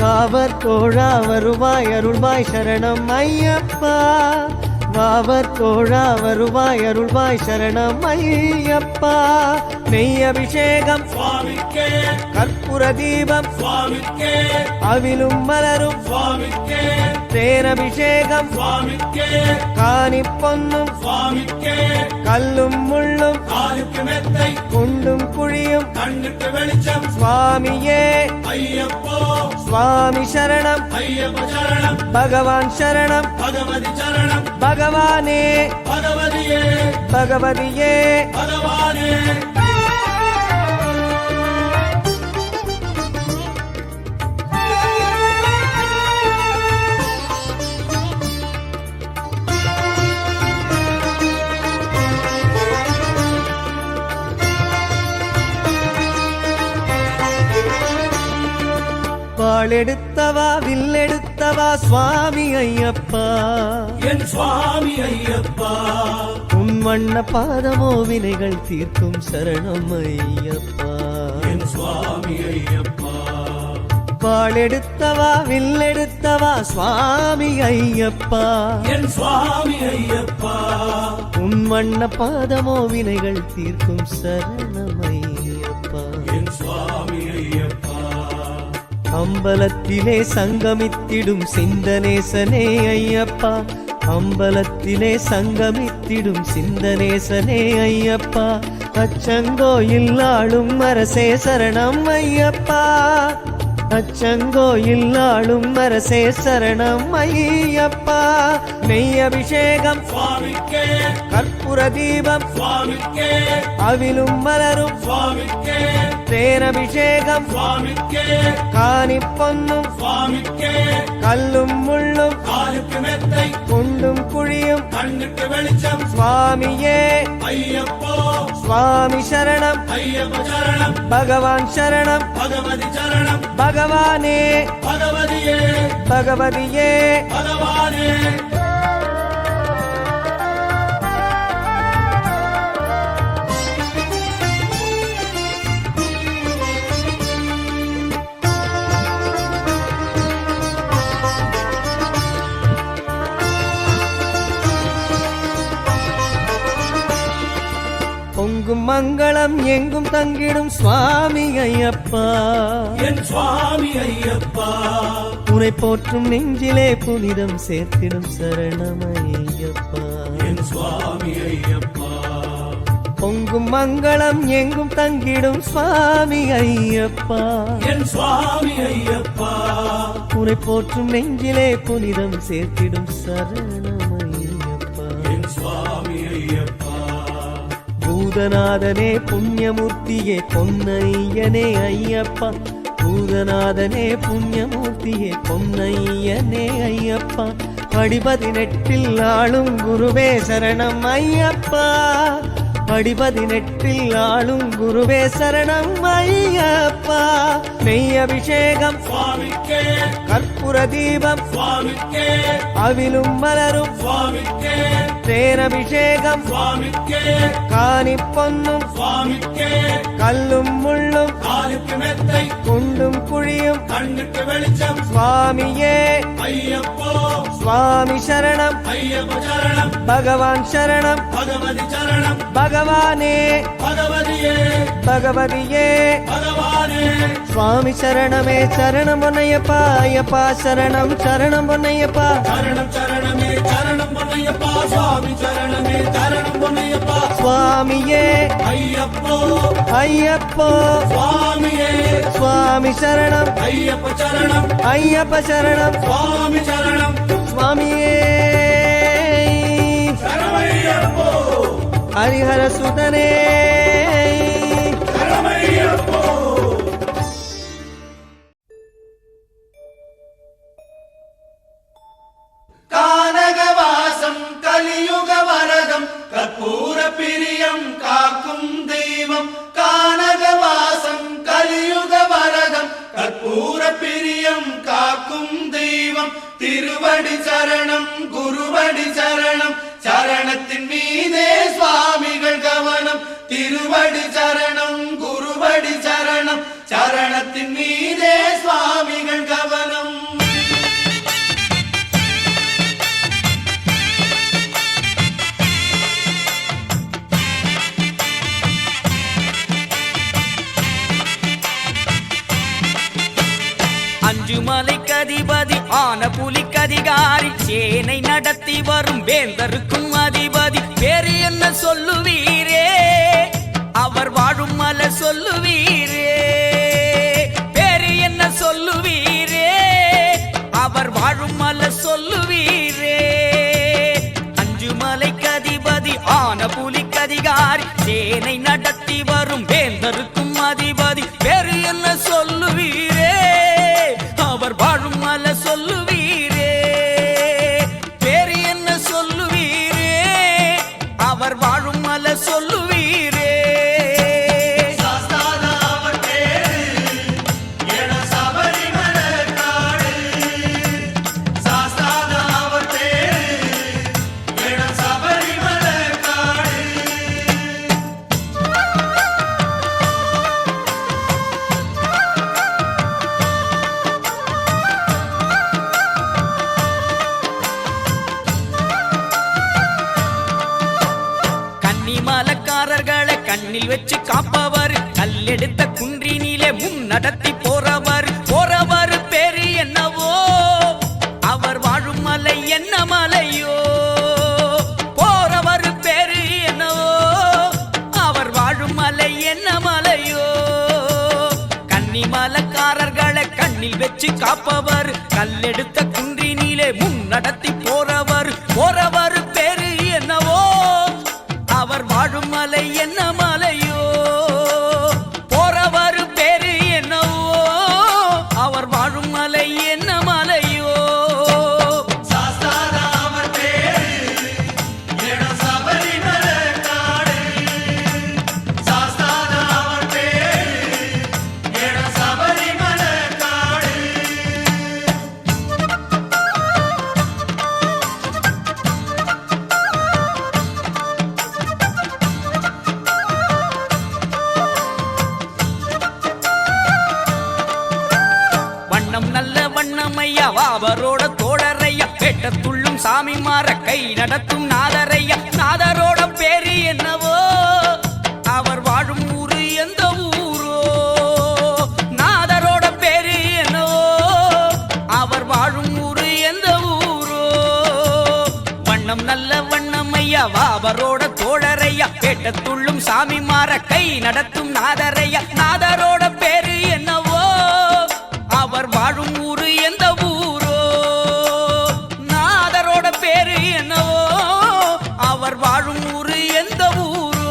வாவர் தோழா வருவாய் அருள்வாய் சரணம் ஐயப்பா வாவர் தோழா வருவாய் அருள்வாய் சரணம் ஐயப்பா நெய் அபிஷேகம் சுவாமிக்கே கற்பூர தீபம் சுவாமிக்கே அவிலும் மலரும் சுவாமிக்கே தேனபிஷேகம் சுவாமிக்கே காணி பொன்னும் சுவாமிக்கே கல்லும் முள்ளும் காலுக்கு மெத்தை குண்டும் குழியும் கண்ணுக்கு வெளிச்சம் சுவாமியே ஐயப்போ சுவாமி சரணம் ஐயப்ப சரணம் பகவான் சரணம் பகவதி சரணம் பகவானே பகவதியே பகவதியே பகவானே வாளெடுத்தவா வில்லெடுத்தவா சுவாமி ஐயப்பா என் சுவாமி ஐயப்பா உன் வண்ண பாதமோ வினைகள் தீர்க்கும் சரணம் ஐயப்பா என் சுவாமி ஐயப்பா வாளெடுத்தவா வில்லெடுத்தவா சுவாமி ஐயப்பா என் சுவாமி ஐயப்பா உன் வண்ண பாதமோ வினைகள் தீர்க்கும் சரணம் ஐயப்பா என் சுவாமி ஐயப்பா அம்பலத்திலே சங்கமித்திடும் சிந்தனேசனே ஐயப்பா அம்பலத்திலே சங்கமித்திடும் சிந்தனேசனே ஐயப்பா அச்சங்கோயில் ஆளும் அரசே சரணம் ஐயப்பா அச்சங்கோயில் ஆளும் அரசே சரணம் ஐயப்பா நெய் அபிஷேகம் சுவாமிக்கே கற்பூர தீபம் சுவாமிக்கே அவிலும் மலரும் சுவாமிக்கே தேனபிஷேகம் சுவாமிக்கே காணி பொன்னும் சுவாமிக்கே கல்லும் முள்ளும் காலுக்கு மெத்தை குண்டும் குழியும் கண்ணுக்கு வெளிச்சம் சுவாமியே ஐயப்போ சுவாமி சரணம் ஐயப்ப சரணம் பகவான் சரணம் பகவதி சரணம் பகவானே பகவதியே பகவதியே பகவானே பொங்கும் மங்களம் எங்கும் தங்கிடும் சுவாமி ஐயப்பா என் சுவாமி ஐயப்பா உரை போற்றும் நெஞ்சிலே புனிதம் சேர்த்திடும் சரணம் ஐயப்பா என் சுவாமி ஐயப்பா பொங்கும் மங்களம் எங்கும் தங்கிடும் சுவாமி ஐயப்பா என் சுவாமி ஐயப்பா உரை போற்றும் நெஞ்சிலே புனிதம் சேர்த்திடும் சரணம் ஐயப்பா என் சுவாமி ஐயப்பா பூதநாதனே புண்ணியமூர்த்தியே பொன்னையனே ஐயப்பா பூதநாதனே புண்ணியமூர்த்தியே பொன்னையனே ஐயப்பா அடிபதினெட்டில் ஆளும் குருவே சரணம் ஐயப்பா அடிபதினெட்டில் ஆளும் குருவே சரணம் ஐயப்பா நெய் அபிஷேகம் சுவாமிக்கே கற்பூர தீபம் சுவாமிக்கே அவிலும் மலரும் சுவாமிக்கே தேனபிஷேகம் சுவாமிக்கே காணி பொன்னும் சுவாமிக்கே கல்லும் முள்ளும் காலுக்கு மெத்தை குண்டும் குழியும் கண்ணுக்கு வெளிச்சம் சுவாமியே ஐயப்போ சுவாமி சரணம் ஐயப்ப சரணம் பகவான் சரணம் பகவதி சரணம் பகவானே பகவதியே பகவதியே பகவானே சுவாமி சரணமே சரணம் பொன்னையப்பா ஐயப்பா சரணம் சரணம் பொன்னையப்பா சரணம் சரணமே சரணம் பொன்னையப்பா சுவாமி சரணமே சரணம் பொன்னையப்பா சுவாமியே ஐயப்போ ஐயப்போ சுவாமியே சுவாமி சரணம் ஐயப்ப சரணம் ஐயப்ப சரணம் சுவாமி சரணம் சுவாமியே சரணமையப்போ ஹரிஹர சுதனே சரணமையப்போ கானகவாசம் கலியுக வரதம் கற்பூர பிரியம் காக்கும் தெய்வம் கானகவாசம் கலியுக வரதம் கற்பூர பிரியம் காக்கும் தெய்வம் திருவடி சரணம் குருவடி சரணம் சரணத்தின் மீதே சுவாமிகள் கவனம் திருவடி சரணம் குருவடி சரணம் சரணத்தின் மீதே சுவாமிகள் கவனம் அஞ்சுமலைக்கு அதிபதி ஆன புலிக்கதிகாரி சேனை நடத்தி வரும் வேந்தருக்கும் அதிபதி வேறு என்ன சொல்லுவீரே அவர் வாழும் மலை சொல்லுவீரே வேறு என்ன சொல்லுவீரே அவர் வாழும் மலை சொல்லுவீரே அஞ்சுமலைக்கு அதிபதி ஆன புலிக்கதிகாரி சேனை நடத்தி வரும் வேந்தருக்கும் அதிபதி வேறு என்ன சொல்லுவீரே அவர் வாழும் மலை சொல்லுவீரே வேறு என்ன சொல்லுவீரே அவர் வாழும் மலை சொல்லுவீரே சாஸ்தாதா அவர் பேரு என சபரிமலை காப்பவர் கல்லெடுத்த குன்றினிலே முன்னடத்தி போறவர் பேரு என்னவோ அவர் வாழும் மலை என்ன மலையோ போறவர் பேரு என்னவோ அவர் வாழும் மலை என்ன மலையோ கன்னிமலக்காரர்களை கண்ணில் வச்சு காப்பவர் கல்லெடுத்த குன்றினிலே முன்னடத்தி போறவர் பேரு என்னவோ அவர் வாழும் மலை என்ன மலையோ போறவர் பேரு என்னவோ அவர் வாழும் மலை என்ன மலையோ அவரோட தோழரையா பேட்டத்துள்ளும் சாமி மாற கை நடத்தும் நாதரையா நாதரோட பேரு என்னவோ அவர் வாழும் ஊரு எந்த ஊரோ நாதரோட பேரு என்னவோ அவர் வாழும் ஊரு எந்த ஊரோ வண்ணம் நல்ல வண்ணம் ஐயா அவரோட தோழரையா பேட்டத்துள்ளும் சாமி மாற கை நடத்தும் நாதரையா நாதரோட பேரு என்னவோ அவர் வாழும் ஊரு எந்த ஊரோ நாதரோட பேரு என்னவோ அவர் வாழும் ஊரு எந்த ஊரோ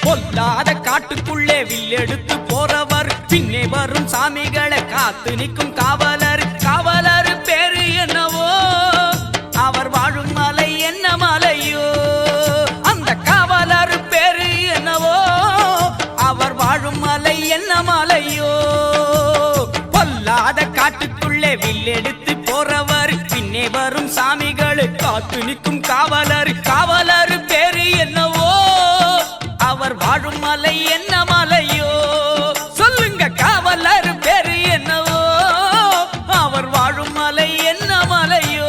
பொல்லாத காட்டுக்குள்ளே வில்லெடுத்து போறவர் பின்னே வரும் சாமிகளை காத்து நிற்கும் காவலர் பேரு என்னவோ அவர் வாழும் மலை என்ன மலையோ அந்த காவலர் பேரு என்னவோ அவர் வாழும் மலை என்ன மலையோ பொல்லாத காட்டுக்குள்ளே வில்லெடுத்து போறவர் பின்னே வரும் சாமிகளை காத்து நிற்கும் காவலர் பேரு என்னவோ அவர் வாழும் மலை என்ன மலையோ சொல்லுங்க காவலர் பேரு என்னவோ அவர் வாழும் மலை என்ன மலையோ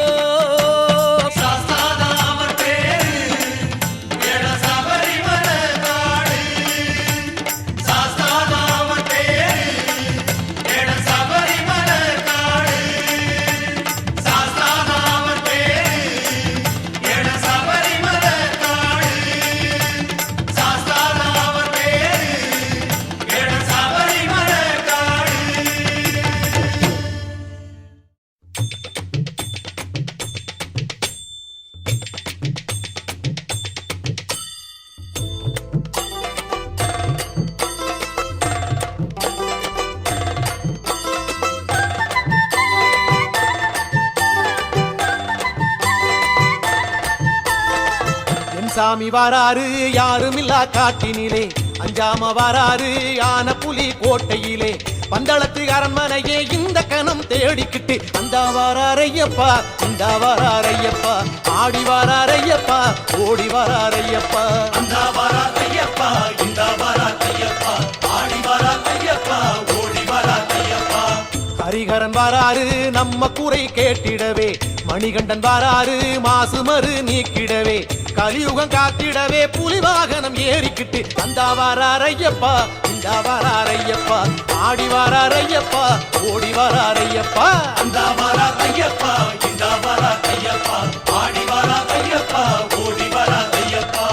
சாமி வாராரு யாருமில்லா காட்டினிலே அஞ்சாம வாராரு யான புலி கோட்டையிலே பந்தளத்து அரண்மனையே இந்த கணம் தேடிக்கிட்டு அந்த வாராரையப்பா இந்த வாராரையப்பா ஆடி வாராரையப்பா ஓடி வாராரையப்பா அந்த வாராரையப்பா இந்த வாராரையப்பா ஆடி வாராரையப்பா ஓடி வாராரையப்பா ஹரிஹரன் வாராரு நம்ம குறை கேட்டிடவே மணிகண்டன் வாராரு மாசுமறு நீக்கிடவே கலியுகம் காத்திடவே புலி வாகனம் ஏறிக்கிட்டு அந்த வாராரையப்பா இந்த வாராரையப்பா ஆடி வாராரையப்பா ஓடி வாராரையப்பா அந்த வாராரையப்பா இந்த வாராரையப்பா ஆடி வாராரையப்பா ஓடி வாராரையப்பா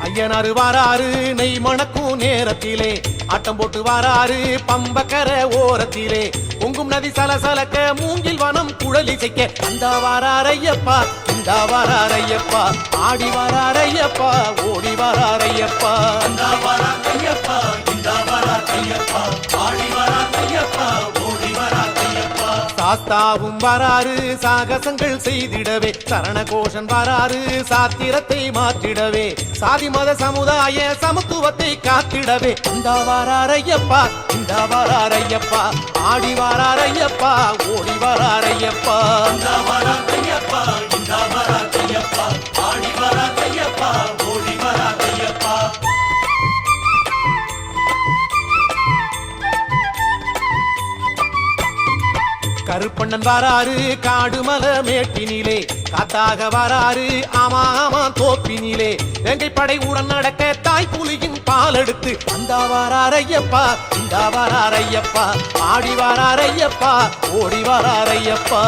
ஐயனாரு வாராரு நெய் மணக்கும் நேரத்திலே ஆட்டம் போட்டு வாராரு பம்பக்கர ஓரத்திலே பொங்கும் நதி சலசலக்க மூங்கில் வனம் குழலிசைக்க அந்த வாராரையப்பா இந்த வாராரையப்பா ஆடி வாராரையப்பா ஓடி வாராரையப்பா அந்த வாராரையப்பா இந்த வாராரையப்பா ஆடி வாராரையப்பா ஓடி வாராரையப்பா சாஸ்தா சாஸ்தாவும் வராரு சாகசங்கள் செய்திடவே, சரண கோஷன் வராரு சாத்திரத்தை மாற்றிடவே, சாதி மத சமுதாய சமத்துவத்தை காத்திடவே, இந்த வராரையப்பா இந்த வராரையப்பா, ஆடி வராரையப்பா ஓடி வராரையப்பா. கருப்பண்ணன் வராரு காடுமல மேட்டினிலே, காத்தாக வராரு ஆமா ஆமா தோப்பினிலே, வேங்கை படை உடன் நடக்க தாய் புலியின் பால் எடுத்து, அந்த வராரையப்பா இந்த வராரையப்பா, ஆடி வராரையப்பா ஓடி வராரையப்பா.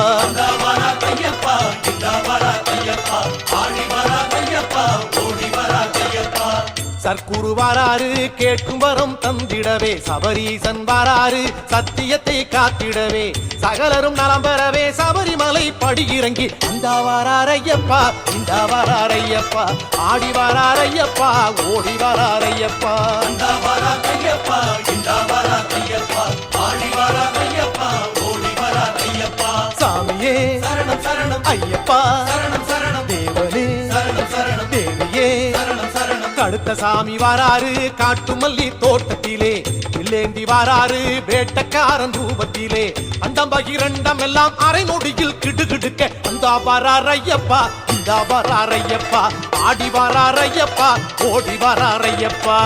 சர்க்குரு வராரு கேட்கும் வரம் தந்திடவே, சபரீசன் வராரு சத்தியத்தை காத்திடவே, சகலரும் நலம் பெறவே சபரிமலை படி இறங்கி, இந்த வராரையப்பா இந்த வராரையப்பா, ஆடி வராரையப்பா ஓடி வராரையப்பா. சாமியே சரணம் சரணம், ஐயப்பா சரணம் சரணம், தேவனே சரணம் சரணம், தேவியே சரணம் சரணம். கடுத்த சாமி வாராரு காட்டுமல்லி தோட்டத்திலே, வில்லேந்தி வாராரு வேட்டக்காரன் ரூபத்திலே, அண்டம் பகிரண்டம் எல்லாம் அரை நொடியில் கிடுகிடுக்க, அந்த வராரையப்பா இந்த வராரையப்பா, ஆடி வராரையப்பா ஓடி வராரையப்பா.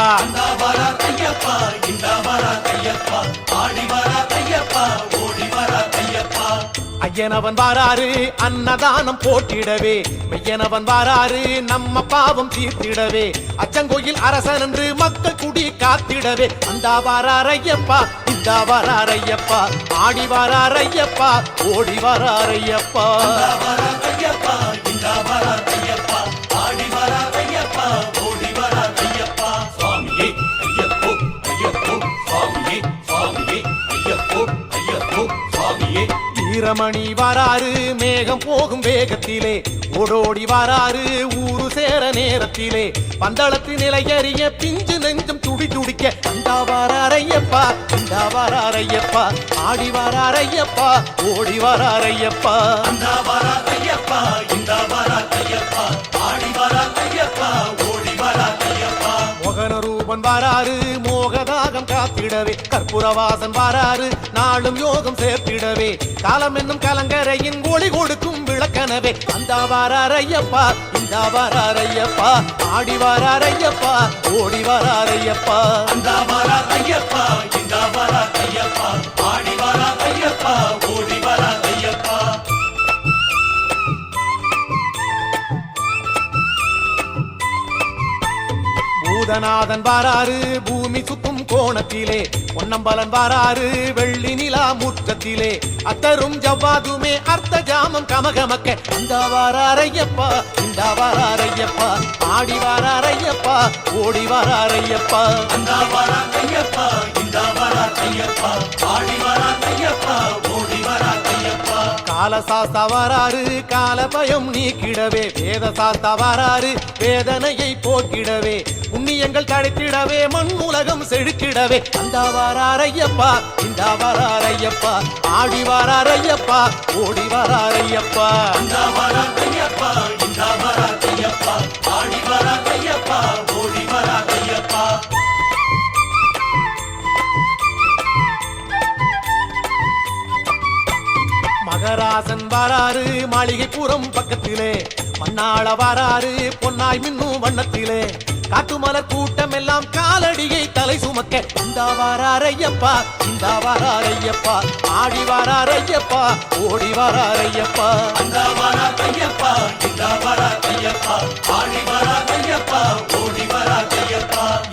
ஐயனவன் வாராரு அன்னதானம் போட்டிடவே, மெய்யனவன் வாராரு நம்ம பாவம் தீர்த்திடவே, அச்சங்கோயில் அரசன் என்று மக்கள் குடி காத்திடவே, அந்த வராரையப்பா இந்த வராரையப்பா, ஆடி வராரையப்பா ஓடி வராரையப்பா. வீரமணி வராரு மேகம் போகும் வேகத்திலே, ஓடோடி வராரு ஊரு சேர நேரத்திலே, பந்தளத்து நிலையறிய பிஞ்சு நெஞ்சம் துடி துடிக்க, இந்த வராரையப்பா இந்த வராரையப்பா, ஆடி வராரையப்பா ஓடி வராரையப்பா. மோகன ரூபன் வராரு மோகதாகம் காத்திடவே, கற்பூரவாசன் வராரு நாளும் யோகம் சேர்த்திடவே, காலம் என்னும் கலங்கரையின் ஒளி கொடுக்கும் விளக்கனவே, அந்த வராரையப்பா இந்த வராரையப்பா, ஆடி வராரையப்பா ஓடி வராரையப்பா. பூதநாதன் வாராரு பூமி சுத்தும் கோணத்திலே, பொன்னம்பலன் வாராரு வெள்ளி நிலா முற்றத்திலே, அத்தரும் ஜவ்வாதுமே அர்த்த ஜாமம் கமகமக்க, இந்த வராரையப்பா இந்த வராரையப்பா, ஆடி வராரையப்பா ஓடி வராரையப்பா. காலசாஸ்தா வராரு கால பயம் நீக்கிடவே, வேத சாஸ்தா வராரு வேதனையை போக்கிடவே, புண்ணியங்கள் தழைத்திடவே மண் உலகம் செழித்திடவே, அந்த வராரையப்பா இந்த வராரையப்பா, ஆடி வராரையப்பா ஓடி வராரையப்பா. மகராசன் வராரு மாளிகைப்புறம் பக்கத்திலே, மண்ணாள வராரு பொன்னாய் மின்னும் வண்ணத்திலே, காட்டுமலர் கூட்டம் எல்லாம் காலடியை தலை சுமக்க, இந்த வராரையப்பா இந்த வராரையப்பா, ஆடி வராரையப்பா ஓடி வராரையப்பா.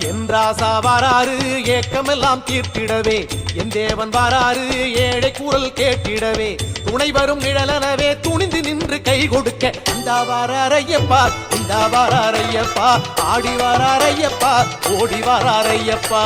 என்றாசா வராரு ஏக்கமெல்லாம் தீர்த்திடவே, என் தேவன் வராரு ஏழை குரல் கேட்டிடவே, துணை வரும் நிழலனவே துணிந்து நின்று கை கொடுக்க, இந்த வராரையப்பா இந்த வராரையப்பா, ஆடி வராரையப்பா ஓடி வராரையப்பா.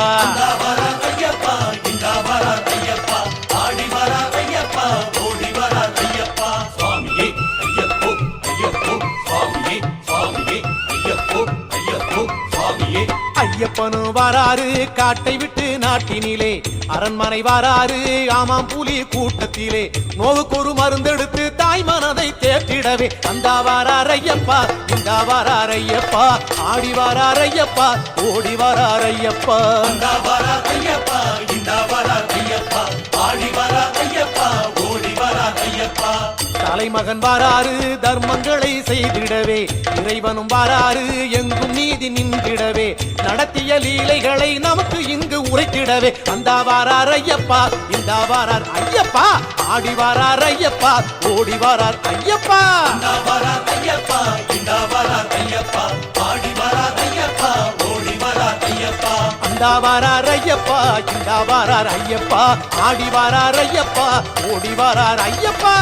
ஐயப்ப ஐயப்பனும் வாராரு காட்டை விட்டு நாட்டினிலே அரண்மனை வாராரு ஆமாம் புலி கூட்டத்திலே நோவுக்கு ஒரு மருந்தெடுத்து தாய் மனதை தேற்றிடவே அந்த வாரார் ஐயப்பா இந்த வாரார் ஐயப்பா ஆடி வாரார் ஐயப்பா ஓடி வாரார் ஐயப்பா தலைமகன் வாராரு தர்மங்களை செய்திடவே இறைவனும் வாராரு எங்கும் நீதி நின்றிடவே நடத்திய லீலைகளை நமக்கு இங்கு உரைத்திடவே அந்த வாரார் ஐயப்பா இந்த வாரார் ஐயப்பா ஆடி வாரார் ஐயப்பா ஓடி வாரார் ஐயப்பா அந்த வாரார் ஐயப்பா இந்த வாரார் ஐயப்பா ஆடி வாரார் ஐயப்பா ஓடி வாரார் ஐயப்பா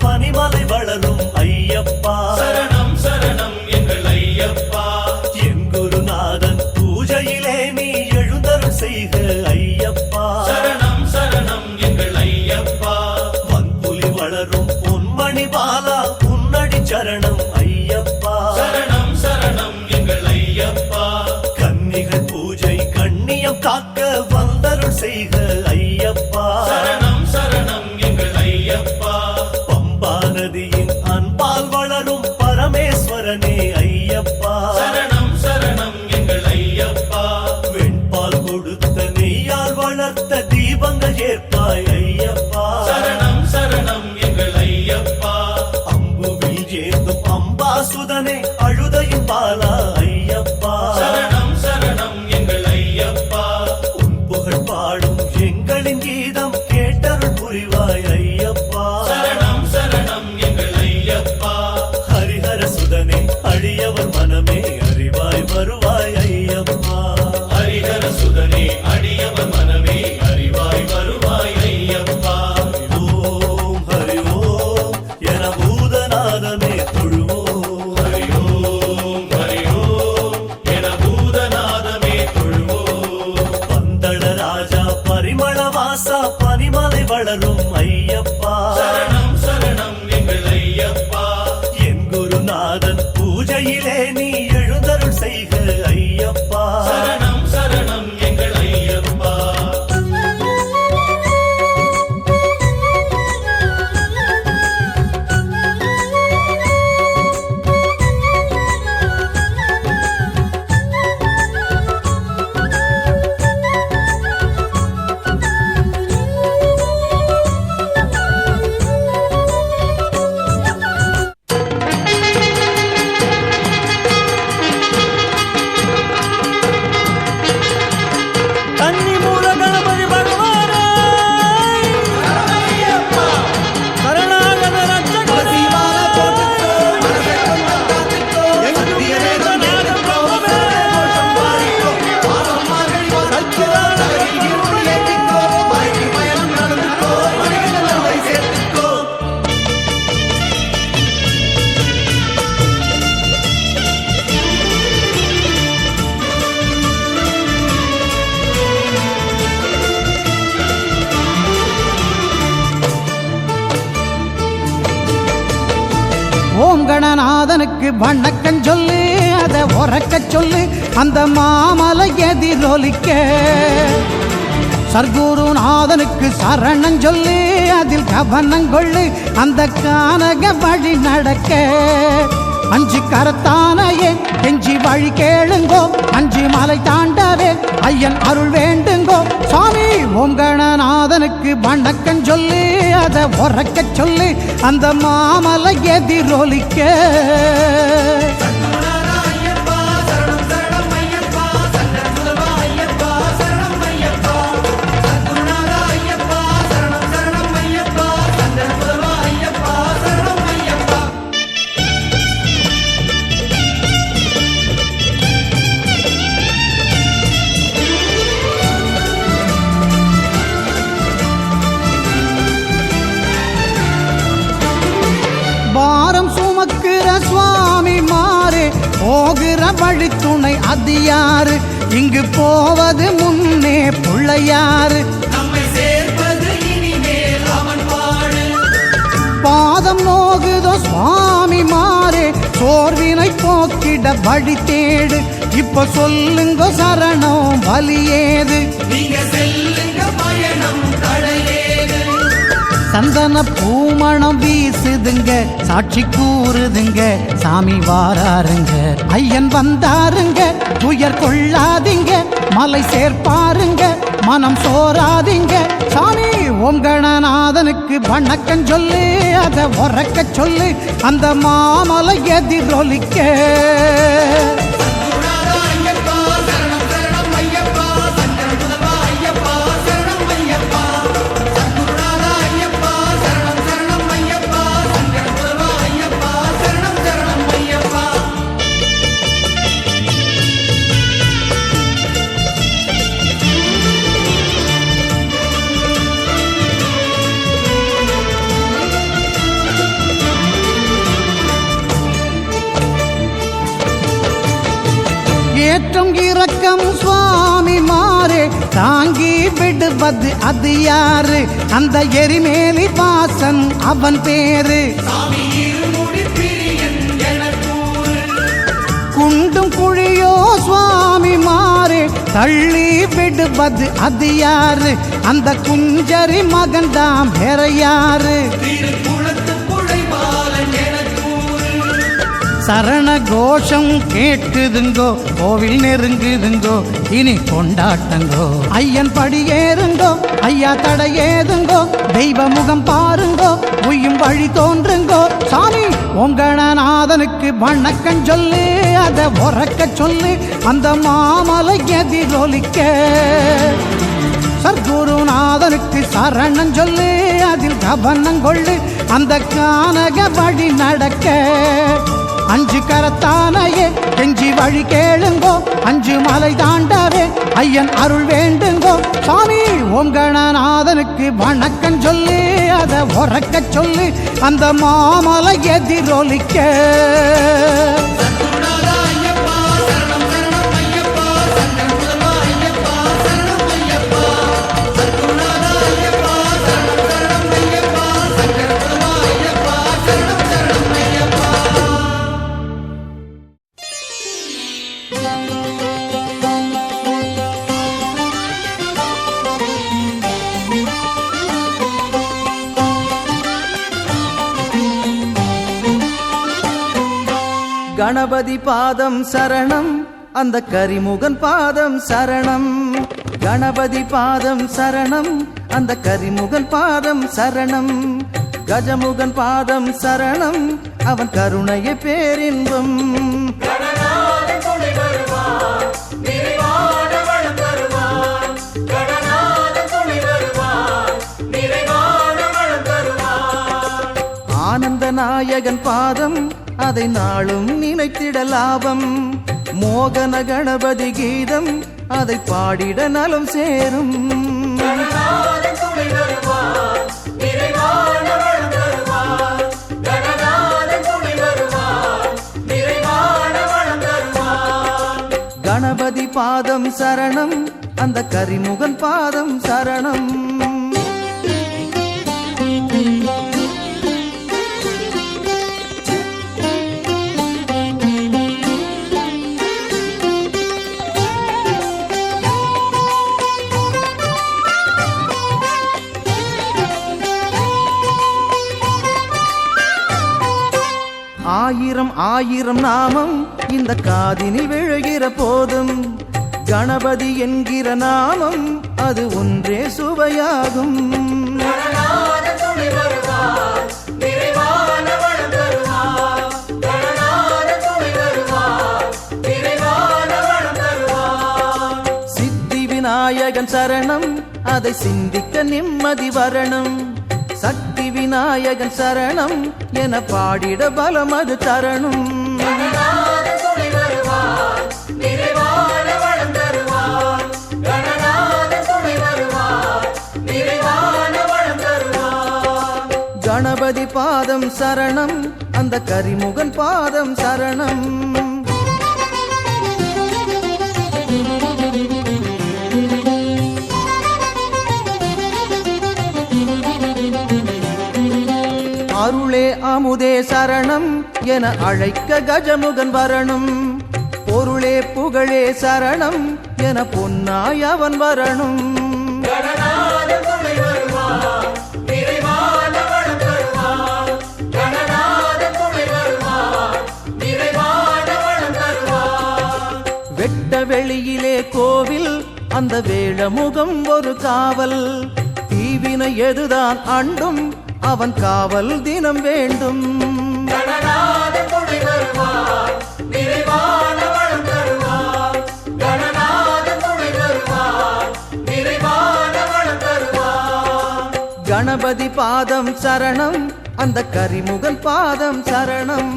பனிமலை வளரும் ஐயப்பா சரணம் சரணம் எங்கள் ஐயப்பா என் குருநாதன் பூஜையிலே நீ எழுந்தருள் செய்க ஐயப்பா சரணம் சரணம் எங்கள் ஐயப்பா வன்புலி வளரும் பொன்மணி பாலா உன்னடி சரணம் ஐயப்பா சரணம் சரணம் எங்கள் ஐயப்பா கன்னிகள் பூஜை கண்ணியம் காக்க வந்தருள் செய்க ஐயப்பா சரணம் சரணம் எங்கள் ஐயப்பா பம்பா நதியின் அன்பால் வளரும் பரமேஸ்வரனே ஐயப்பா சரணம் சரணம் எங்கள் ஐயப்பா வெண்பால் கொடுத்த நெய்யால் வளர்த்த தீபங்கள் ஏற்பாய் ஐயப்பா சரணம் சரணம் எங்கள் ஐயப்பா அம்புவில் ஏந்தும் அம்பாசுதனே அழுதையும் பாலா ஐயப்பா சரணம் சரணம் எங்கள் ஐயப்பா உன் புகழ் பாடும் எங்களின் கீதம் கேட்டருள் புரிவாய் ஐயப்பா சரணம் சரணம் எங்கள் ஐயப்பா ஹரிஹர சுதனே அடியவர் மனமே அறிவாய் வருவாய் ஐயப்பா ஹரிஹர சுதனே அடியவர் மனமே அறிவாய் வருவாய் ஐயப்பா ஓம் ஹரி ஓம் என பூதநாதமே தொழுவோம் ஹரி ஓம் என பூதநாதமே தொழுவோம் பந்தள ராஜா பரிமள வாசா பனிமலை வளரும் ஐயப்பா சரணம் சரணம் எங்கள் ஐயப்பா என் குருநாதன் பூஜையிலே நீ எழுந்தருள் செய்க ஐயப்பா சரணம் சரணம் எங்கள் ஐயப்பா தண்ணி மூல கணபதி பகவானே சரணாகத ரட்சகனே ஓம் கணநாதனுக்கு வணக்கம் சொல்லு அதை உறக்க சொல்லு அந்த மாமலை எதிரொலிக்க சர்க்குருநாதனுக்கு சரணம் சொல்லு அதில் கவனம் கொள்ளு அந்த கானக வழி நடக்க அஞ்சு கரத்தானையே கெஞ்சி வழி கேளுங்கோ அஞ்சு மலை தாண்டவே ஐயன் அருள் வேண்டுங்கோ சுவாமி ஓம் கணநாதனுக்கு வணக்கம் சொல்லு அதை உறக்க சொல்லு அந்த மாமலை எதிரொலிக்க ஐயப்பா வழித்துணை அது யாரு? இங்கு போவது முன்னே பிள்ளையாரு. நம்மை சேர்ப்பது இனிமேல் அவன் பாடு. பாதம் நோகுதோ சுவாமி மாறே, சோர்வினை போக்கிட வழி தேடு. இப்ப சொல்லுங்க சரணம் வலியேது? நீங்க செல்லுங்க பயணம் தடையேது. சந்தன பூமணம் வீசுதுங்க, சாட்சி கூறுதுங்க, சாமி வாராருங்க, ஐயன் வந்தாருங்க. துயர் கொள்ளாதீங்க, மலை சேர்ப்பாருங்க, மனம் சோராதீங்க. சாமி ஓம் கணநாதனுக்கு வணக்கம் சொல்லு, அதை உறக்க சொல்லு, அந்த மாமலை எதிரொலிக்க. ஏற்றம் இறக்கம் சுவாமி மாறே, தாங்கி விடுவது அது யாரு? அந்த எரிமேலி வாசன் அவன் பேரு. குண்டும் குழியோ சுவாமி மாறே, தள்ளி விடுவது அது யாரு? அந்த குஞ்சரி மகன்தாம் வேற யாரு? சரண கோஷம் கேட்குதுங்கோ, கோவில் நெருங்குதுங்கோ, இனி கொண்டாட்டங்கோ. ஐயன் படியேறுங்கோ, ஐயா தடையேதுங்கோ, தெய்வ முகம் பாருங்கோ, உய்யும் வழி தோன்றுங்கோ. சாமி ஓம் கணநாதனுக்கு வணக்கம் சொல்லு, அதை உறக்க சொல்லு, அந்த மாமலை எதிரொலிக்க. சர்க்குருநாதனுக்கு சரணம் சொல்லு, அதில் கவனம் கொள்ளு, அந்த கானக வழி நடக்க. அஞ்சு கரத்தானையே கெஞ்சி வழி கேளுங்கோ, அஞ்சு மலை தாண்டவே ஐயன் அருள் வேண்டுங்கோ. சாமி ஓம் கணநாதனுக்கு வணக்கம் சொல்லு, அதை உறக்க சொல்லு, அந்த மாமலை எதிரொலிக்க. கணபதி பாதம் சரணம், அந்த கரிமுகன் பாதம் சரணம். கணபதி பாதம் சரணம், அந்த கரிமுகன் பாதம் சரணம். கஜமுகன் பாதம் சரணம், அவன் கருணையை பேரின்பம். ஆனந்த நாயகன் பாதம், அதை நாளும் நினைத்திட லாபம். மோகன கணபதி கீதம், அதை பாடிட நலம் சேரும். கணபதி பாதம் சரணம், அந்த கரிமுகன் பாதம் சரணம். ஆயிரம் ஆயிரம் நாமம் இந்த காதினில் விழுகிற போதும், கணபதி என்கிற நாமம் அது ஒன்றே சுவையாகும். சித்தி விநாயகன் சரணம், அதை சிந்திக்க நிம்மதி வரணும். சக்தி விநாயகன் சரணம் என பாடிட பலம் அது தரணும். கணபதி பாதம் சரணம், அந்த கரிமுகன் பாதம் சரணம். அமுதே சரணம் என அழைக்க கஜமுகன் வரணும். பொருளே புகழே சரணம் என பொன்னாய் அவன் வரணும். கணநாதன் துணை வருவார், நிறைவான வளம் தருவார். கணநாதன் துணை வருவார், நிறைவான வளம் தருவார். வெட்ட வெளியிலே கோவில், அந்த வேழமுகம் ஒரு காவல். தீவினை எதுதான் அண்டும், அவன் காவல் தினம் வேண்டும். கணநாதன் துணை வருவார், நிறைவான வளம் தருவார். கணநாதன் துணை வருவார், நிறைவான வளம் தருவார். கணபதி பாதம் சரணம், அந்த கரிமுகன் பாதம் சரணம்.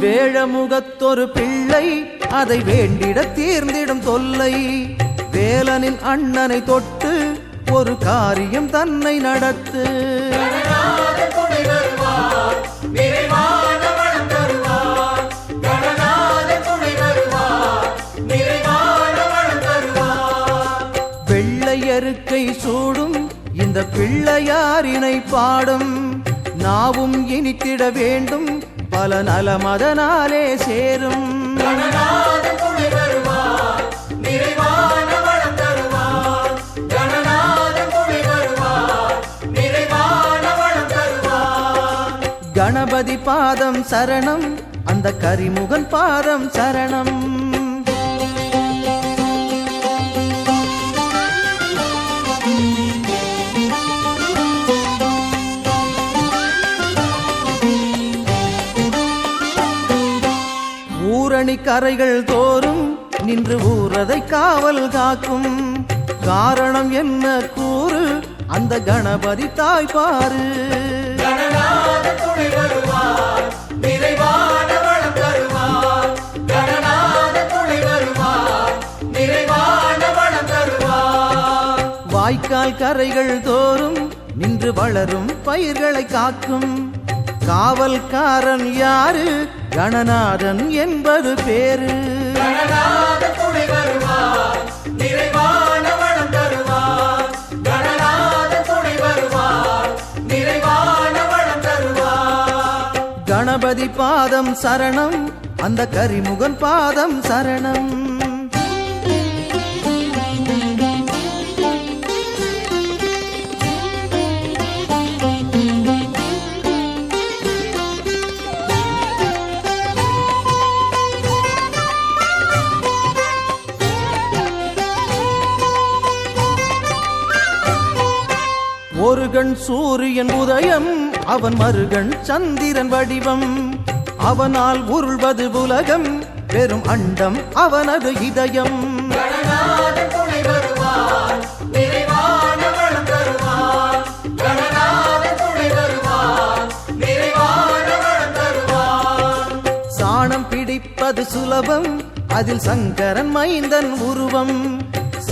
வேழமுகத்தொரு பிள்ளை, அதை வேண்டிட தீர்ந்திடும் தொல்லை. வேலனின் அண்ணனை தொட்டு ஒரு காரியம் தன்னை நடத்து. கணநாதன் துணை வருவார், நிறைவான வளம் தருவார். கணநாதன் துணை வருவார், நிறைவான வளம் தருவார். வெள்ளையருக்கை சூடும் இந்த பிள்ளையாரினை பாடும். நாவும் இனித்திட வேண்டும், பல நலமதனாலே சேரும். கணநாதன் துணை வருவார், நிறைவான வளம் தருவார். கணநாதன் துணை வருவார், நிறைவான வளம் தருவார். கணபதி பாதம் சரணம், அந்த கரிமுகன் பாதம் சரணம். ஊரணி கரைகள் தோறும் நின்று ஊரதை காவல் காக்கும். காரணம் என்ன கூறு, அந்த கணபதி தாய் பாரு. கணநாதன் துணை வருவார், நிறைவான வளம் தருவார். கணநாதன் துணை வருவார், நிறைவான வளம் தருவார். வாய்க்கால் கரைகள் தோறும் நின்று வளரும் பயிர்களை காக்கும். காவல்காரன் யாரு, கணநாதன் என்பது பேரு. கணநாதன் துணை வருவார், நிறைவான வளம் தருவார். கணநாதன் துணை வருவார், நிறைவான வளம் தருவார். கணபதி பாதம் சரணம், அந்த கரிமுகன் பாதம் சரணம். ஒரு கண் சூரியன் உதயம், அவன் மறுகண் சந்திரன் வடிவம். அவனால் உருள்வது உலகம், பெரும் அண்டம் அவனது இதயம். கணநாதன் துணை வருவார், நிறைவான வளம் தருவார். கணநாதன் துணை வருவார், நிறைவான வளம் தருவார். சாணம் பிடிப்பது சுலபம், அதில் சங்கரன் மைந்தன் உருவம்.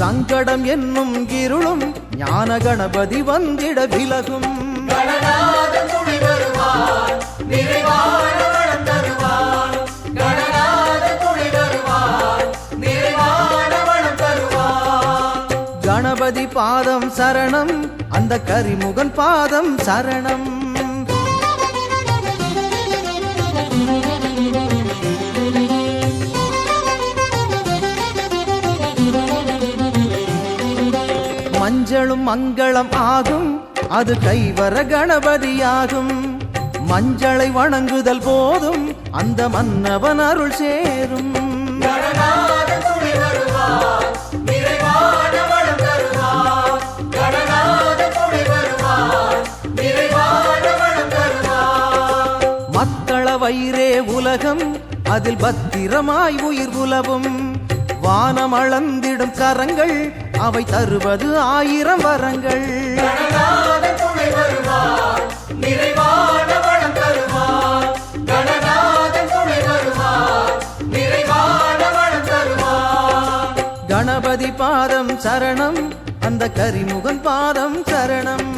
சங்கடம் என்னும் இருளும் ஞான கணபதி வந்திட விலகும். கணநாதன் துணை வருவார், நிறைவான வளம் தருவார். கணநாதன் துணை வருவார், நிறைவான வளம் தருவார். கணபதி பாதம் சரணம், அந்த கரிமுகன் பாதம் சரணம். மஞ்சளும் மங்களம் ஆகும், அது கைவர கணபதியாகும். மஞ்சளை வணங்குதல் போதும், அந்த மன்னவன் அருள் சேரும். கணநாதன் துணை வருவார், நிறைவான வளம் தருவார். கணநாதன் துணை வருவார், நிறைவான வளம் தருவார். மத்தள வயிறே உலகம், அதில் பத்திரமாய் உயிர் உலவும். வானம் அளந்திடும் கரங்கள், அவை தருவது 1000 வரங்கள். கணநாதன் துணை வருவார், நிறைவான வளம் தருவார். கணநாதன் துணை வருவார், நிறைவான பாதம் சரணம், அந்த கரிமுகன் பாதம் சரணம்.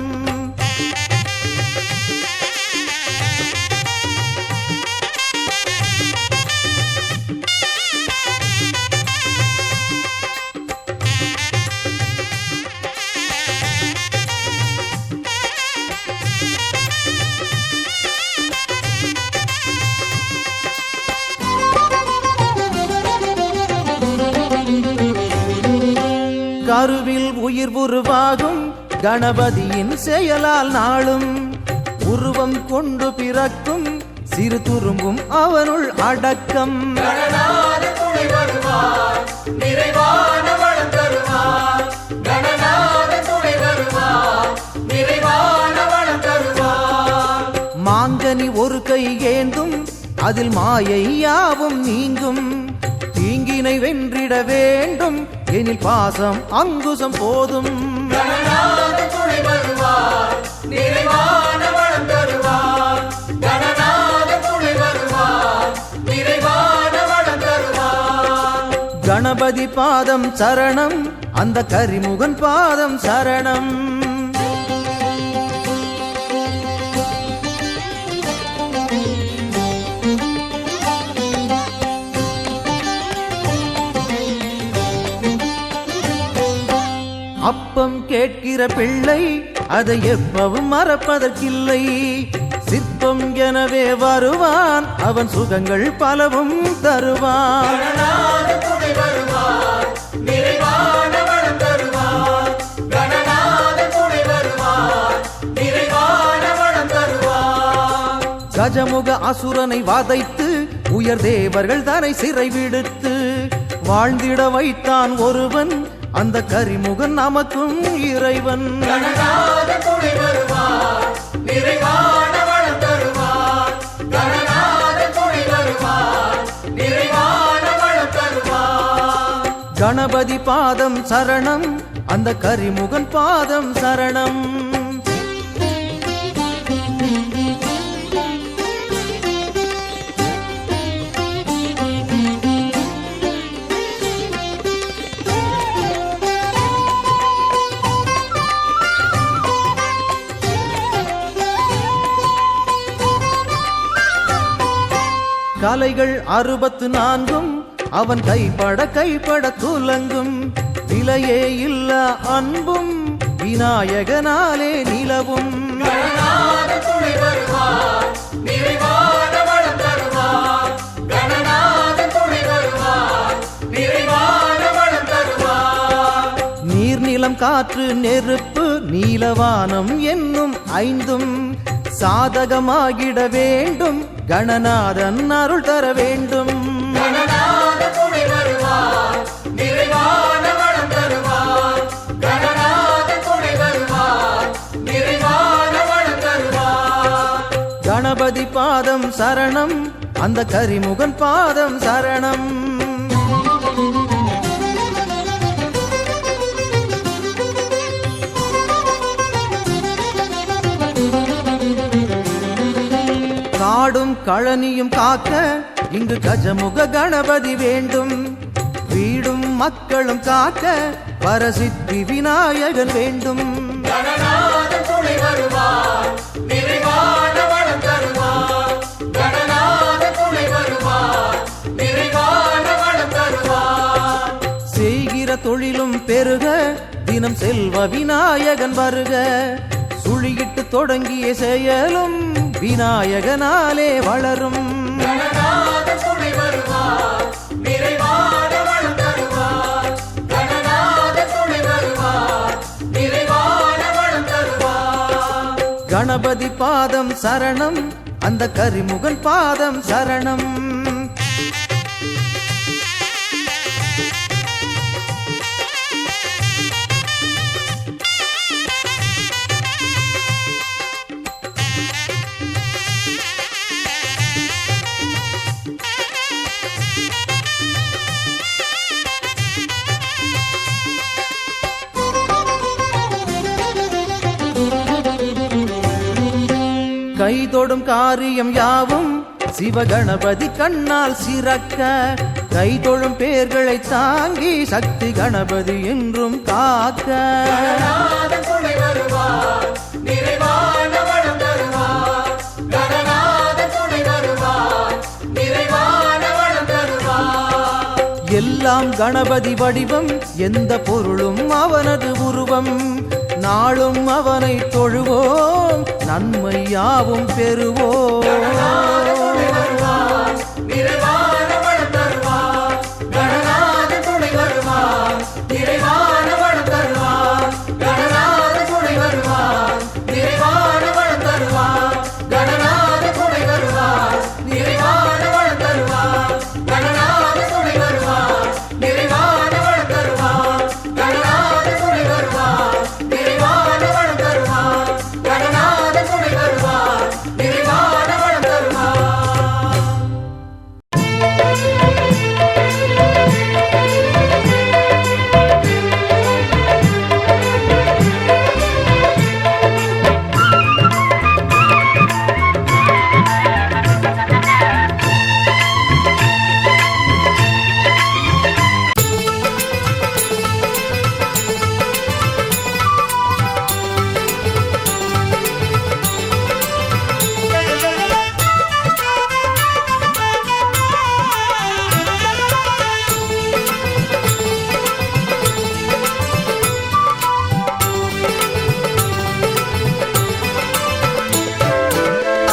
கருவில் உயிர் உருவாகும் கணபதியின் செயலால் நாளும் உருவம் கொண்டு பிறக்கும் சிறு துரும்பும் அவனுள் அடக்கம். கணநாத துணை வருவார், நிறைவான வளம் தருவார். கணநாத துணை வருவார், நிறைவான வளம் தருவார். மாங்கனி ஒரு கை ஏந்தும் அதில் மாயை யாவும் நீங்கும். தீங்கினை வென்றிட வேண்டும் எனில் பாசம் அங்குசம் போதும். கணநாத துணை வருவார், நிறைவான வளம் தருவார். கணநாத துணை வருவார், நிறைவான வளம் தருவார். கணபதி பாதம் சரணம், அந்த கரிமுகன் பாதம் சரணம். அப்பம் கேட்கிற பிள்ளை அதை எப்பவும் மறப்பதற்கில்லை. சிற்பம் எனவே வருவான், அவன் சுகங்கள் பலவும் தருவான். கணநாத துணை வருவார், நிறைவான வளம் தருவார். கணநாத துணை வருவார், நிறைவான வளம் தருவார். கஜமுக அசுரனை வதைத்து உயர் தேவர்கள் தரை சிறை விடுத்து வாழ்ந்திட வைத்தான் ஒருவன், அந்த கரிமுகன் நமக்கும் இறைவன். கணநாத துணை வருவார், நிறைவான வளம் தருவார். கணநாத துணை வருவார், நிறைவான வளம் தருவார். கணபதி பாதம் சரணம், அந்த கரிமுகன் பாதம் சரணம். கலைகள் 64 அவன் கைப்பட துலங்கும். விலையே இல்ல அன்பும் விநாயகனாலே நிலவும். கணநாத துணை வருவார், நிறைவான வளம் தருவார். கணநாத துணை வருவார், நிறைவான வளம் தருவார். நீர்நிலம் காற்று நெருப்பு நீலவானம் என்னும் 5 சாதகமாகிட வேண்டும், கணநாதன் அருள் தர வேண்டும். கணநாத துணை வருவார், நிறைவான வளம் தருவார். கணநாத துணை வருவார், நிறைவான வளம் தருவார். கணபதி பாதம் சரணம், அந்த கரிமுகன் பாதம் சரணம். காடும் கழனியும் காக்க இங்கு கஜமுக கணபதி வேண்டும். வீடும் மக்களும் காக்க பரசித்தி விநாயகன் வேண்டும். கணநாத துணை வருவார், நிறைவான வளம் தருவார். கணநாத துணை வருவார், நிறைவான வளம் தருவார். செய்கிற தொழிலும் பெருக தினம் செல்வ விநாயகன் வருக. சுழியிட்டு தொடங்கிய செயலும் விநாயகனாலே வளரும். கணநாத துணை வருவார், நிறைவான வளம் தருவார். கணநாத துணை வருவார், நிறைவான வளம் தருவார். கணபதி பாதம் சரணம், அந்த கரிமுகன் பாதம் சரணம். கைதொடும் காரியம் யாவும் சிவகணபதி கண்ணால் சிறக்க. கைதொழும் பேர்களை தாங்கி சக்தி கணபதி என்றும் காக்க கணநாதன் துணை வருவார், நிறைவான வளம் தருவார். கணநாதன் துணை வருவார், நிறைவான வளம் தருவார். எல்லாம் கணபதி வடிவம், எந்த பொருளும் அவனது உருவம். நாளும் அவனை தொழுவோம், நன்மை யாவும் பெறுவோம். கணநாதன் துணை வருவார், நிறைவான வளம் தருவார். கணநாதன் துணை வருவார், நிறைவான வளம் தருவார். கணநாதன் துணை வருவார், நிறைவான வளம் தருவார். கணநாதன் துணை வருவார், நிறைவான வளம் தருவார். கணநாதன் துணை வருவார், நிறைவான வளம் தருவார். கணநாதன் துணை வருவார், நிறைவான வளம் தருவார். கணநாதன் துணை வருவார், நிறைவான வளம் தருவார்.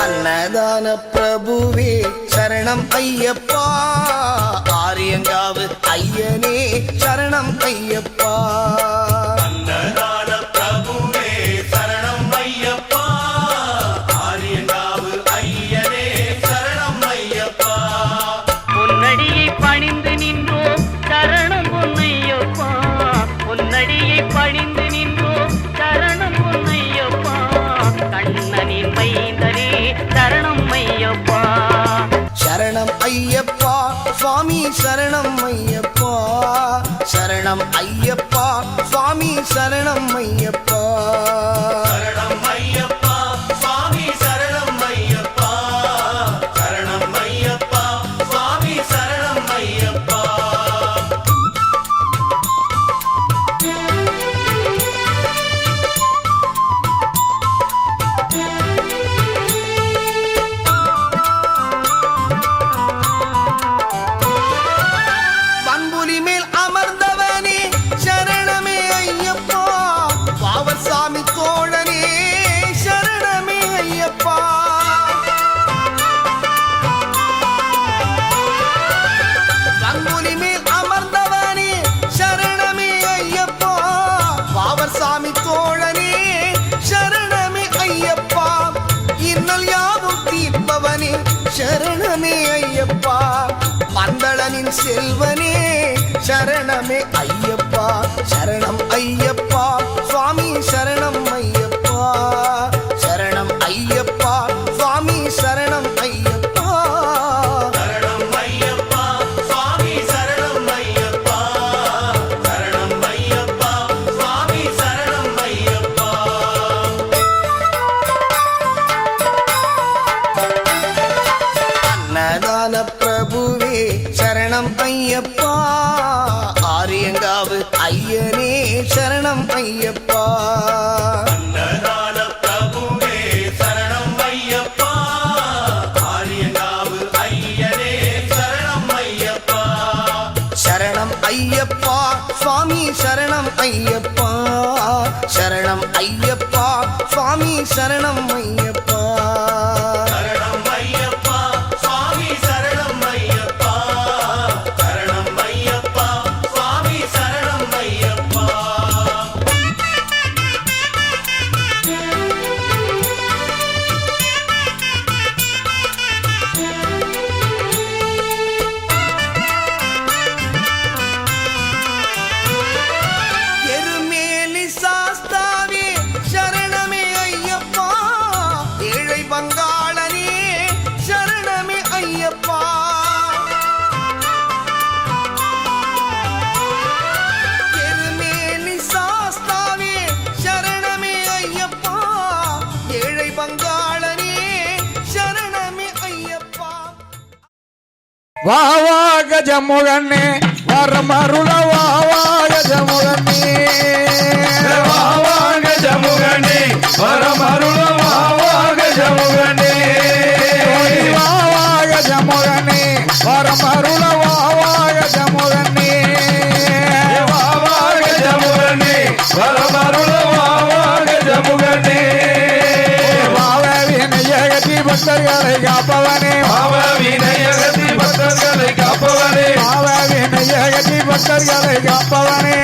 அன்னதான பிரபுவே சரணம் ஐயப்பா, ஆரியங்காவு ஐயனே சரணம் ஐயப்பா. அன்னதான பிரபுவே சரணம் ஐயப்பா, ஆரியங்காவு ஐயனே சரணம் ஐயப்பா. பொன்னடியை பணிந்து நின்றோம் சரணம் பொன்னையப்பா, பொன்னடியை பணிந்து நின்றோம் சரணம் பொன்னையப்பா. கண்ணனின் மைந்தனே சரணம் ஐயப்பா. சரணம் ஐயப்பா சுவாமி சரணம் ஐயப்பா, சரணம் ஐயப்பா சுவாமி சரணம் ஐயப்பா. சரணம் ஐயப்பா சுவாமி சரணம் ஐயப்பா, சரணம் ஐயப்பா சுவாமி சரணம் ஐயப்பா. பண்புலி மேல் அமர்ந்தவனே சரணமே ஐயப்பா, பாவர் சாமி தோழனே சரணமே ஐயப்பா. பண்புலி மேல் அமர்ந்தவனே சரணமே ஐயப்பா, பாவர் சாமி தோழனே சரணமே ஐயப்பா. இன்னல் யாவும் தீர்ப்பவனே சரணமே ஐயப்பா, மந்தளனின் செல்வனே சரணமே ஐயப்பா. சரணம் ஐயப்பா சுவாமி சரணம் ஐயப்பா, சரணம் ஐயப்பா சுவாமி சரணம் ஐயப்பா. சரணம் ஐயப்பா சுவாமி சரணம் ஐயப்பா, சரணம் ஐயப்பா சுவாமி சரணம் ஐயப்பா. அன்னதான பிரபுவே சரணம் ஐயப்பா, ஆரியங்காவு ஐயனே சரணம் ஐயப்பா. அன்னதான பிரபுவே சரணம் ஐயப்பா, ஆரியங்காவு ஐயனே சரணம் ஐயப்பா. சரணம் ஐயப்பா சுவாமி சரணம் ஐயப்பா, சரணம் ஐயப்பா சுவாமி சரணம் ஐயப்பா. சரணம் ஐயப்பா சுவாமி சரணம் ஐயப்பா, சரணம் ஐயப்பா சுவாமி சரணம் ஐயப்பா. எருமேலி சாஸ்தாவே சரணமே ஐயப்பா, ஏழை பங்காளனே சரணமே ஐயப்பா. எருமேலி சாஸ்தாவே சரணமே ஐயப்பா, ஏழை பங்காளனே சரணமே ஐயப்பா. வாவாக கஜமுகனே வரமருள வாவா கஜமுகனே வாவா கஜமுகனே வரமருள வாவா கஜமுகனே வாவா கஜமுகனே வரமருள வாவா கஜமுகனே வாவா கஜமுகனே வரமருள வாவா கஜமுகனே வினயகதி பக்தர்களை காப்பவனே வினயகதி பக்தர்களை காப்பவனே வினயகதி பக்தர்களை காப்பவனே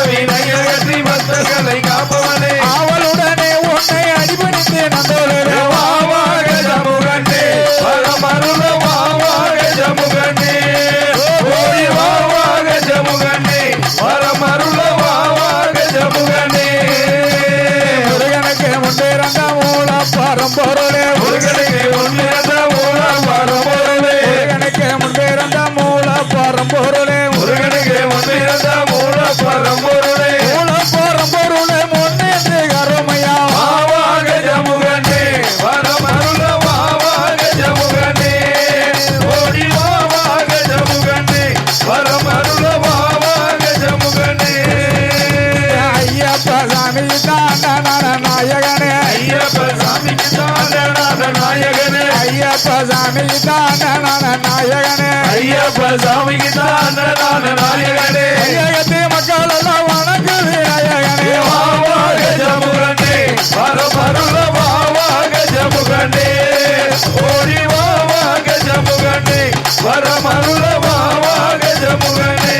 வினயகதி பக்தர்களை காப்பவனே அவளுடனே உன்னை அடிபணித்து நந்தோலே வாவா கஜமுகனே வரமருள வாவா கஜமுகனே ஓடி வாவா கஜமுகனே வரமருள வாவா கஜமுகனே முருகனுக்கு முன்னிறந்த மூல பரம்பொருளே முருகனுக்கு முன்னிறந்த மூல பரம்பொருளே முருகனுக்கு முன்னிறந்த மூல பரம்பொருளே முருகனுக்கு முன்னிறந்த மூல பரம்பொருளே மூல பரம்பொருளே முன்னின்று கருமையா வாவா கஜமுகனே வரமருள வாவா கஜமுகனே ஓடி வாவா கஜமுகனே வரமருள வாவா கஜமுகனே ஐயப்ப சாமி தான நாயகனே ஐயப்ப சாமிக்கு தானநாத நாயகனே ஐயப்ப சாமி தான நாயகனே ஐயப்ப சாமிக்கு தானநாத நாயகனே ஐயகத்தி மக்கள் எல்லாம் வணங்குது நாயகனே வாவா கஜமுகனே வரமருள வாவா கஜமுகனே ஓடி வாவா கஜமுகனே வரமருள வாவா கஜமுகனே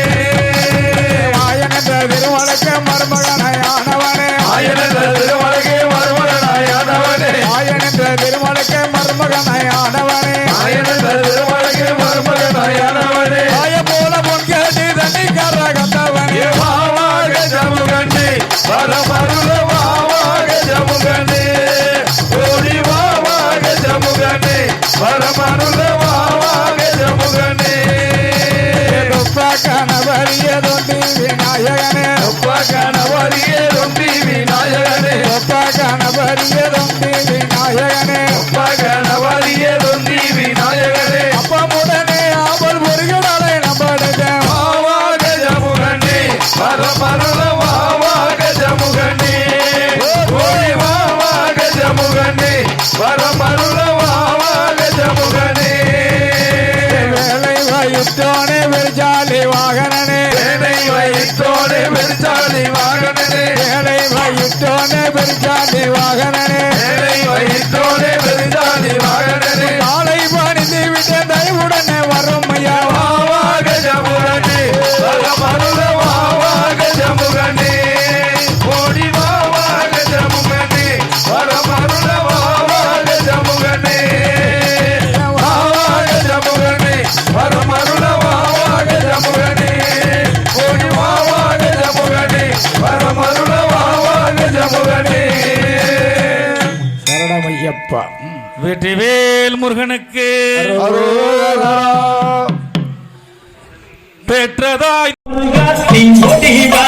ஆயனந்த திருமலைக்கு மருமகனையானவனே ஆயனந்த திருமலைக்கு மருமகனாயானவனே ஆயனந்த திருமலைக்கு மருமகனையானவனே ஆயனந்த திருமலைக்கு மருமகனாயானவனே ஆய போல பொன்கேட்டி தண்ணி கரகந்தவனே வாவா கஜமுகனே வரமருள வாவா கஜமுகனே ஓடி வாவா கஜமுகனே வரமருள வாவா கஜமுகனே கணவரிய தொண்டி விநாயகனே கணவரியே ரொம்பி விநாயகனே கணவரிய தொண்டி விநாயகனே கணவரியே ரொம்பி விநாயகனே அப்பமுடனே ஆவல் முருகனாலே நம்படுதேன் வாவா கஜமுகனே வரமருள வாவா கஜமுகனே ஓடி வாவா கஜமுகனே வரமருள வாவா கஜமுகனே வேலை வயுத்தோனே விருஜாலி வாகனனே வேலை வைத்தோனே வெறிச்சாலி வாகனனே வேலை வயுத்தோனே விருஜாலி வாகனனே வேலை வைத்தோனே வெறிச்சாலி வாகனனே நாளை பணிந்து விட்ட தயவுடனே வரும் ஐயா வாவா கஜமுகனே வரமருள வாவா கஜமுகனே ஓடி வாவா கஜமுகனே வரமருள வாவா கஜமுகனே வாவா கஜமுகனே வரமருள வாவா கஜமுகனே ஓடி வாவா கஜமுகனே வரமருள வாவா கஜமுகனே சரணமையப்பா வெற்றிவேல் முருகனுக்கு பெற்றதாய் ஓடி வா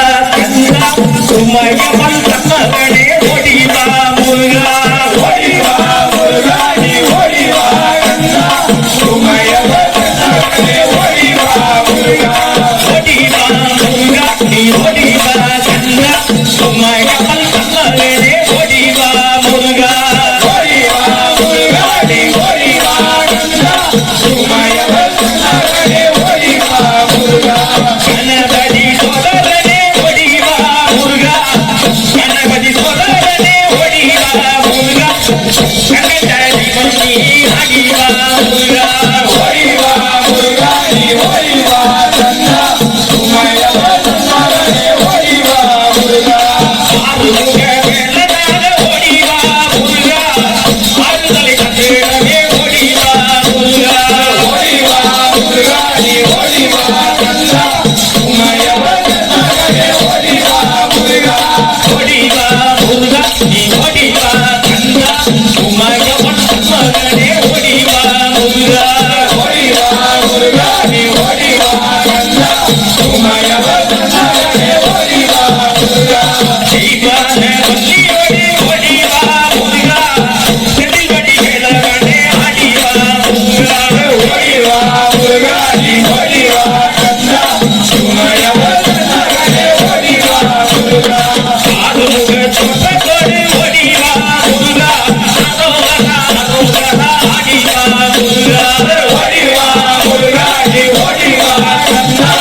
ஓடிவா முருகாணி ஓடிவா கண்ணா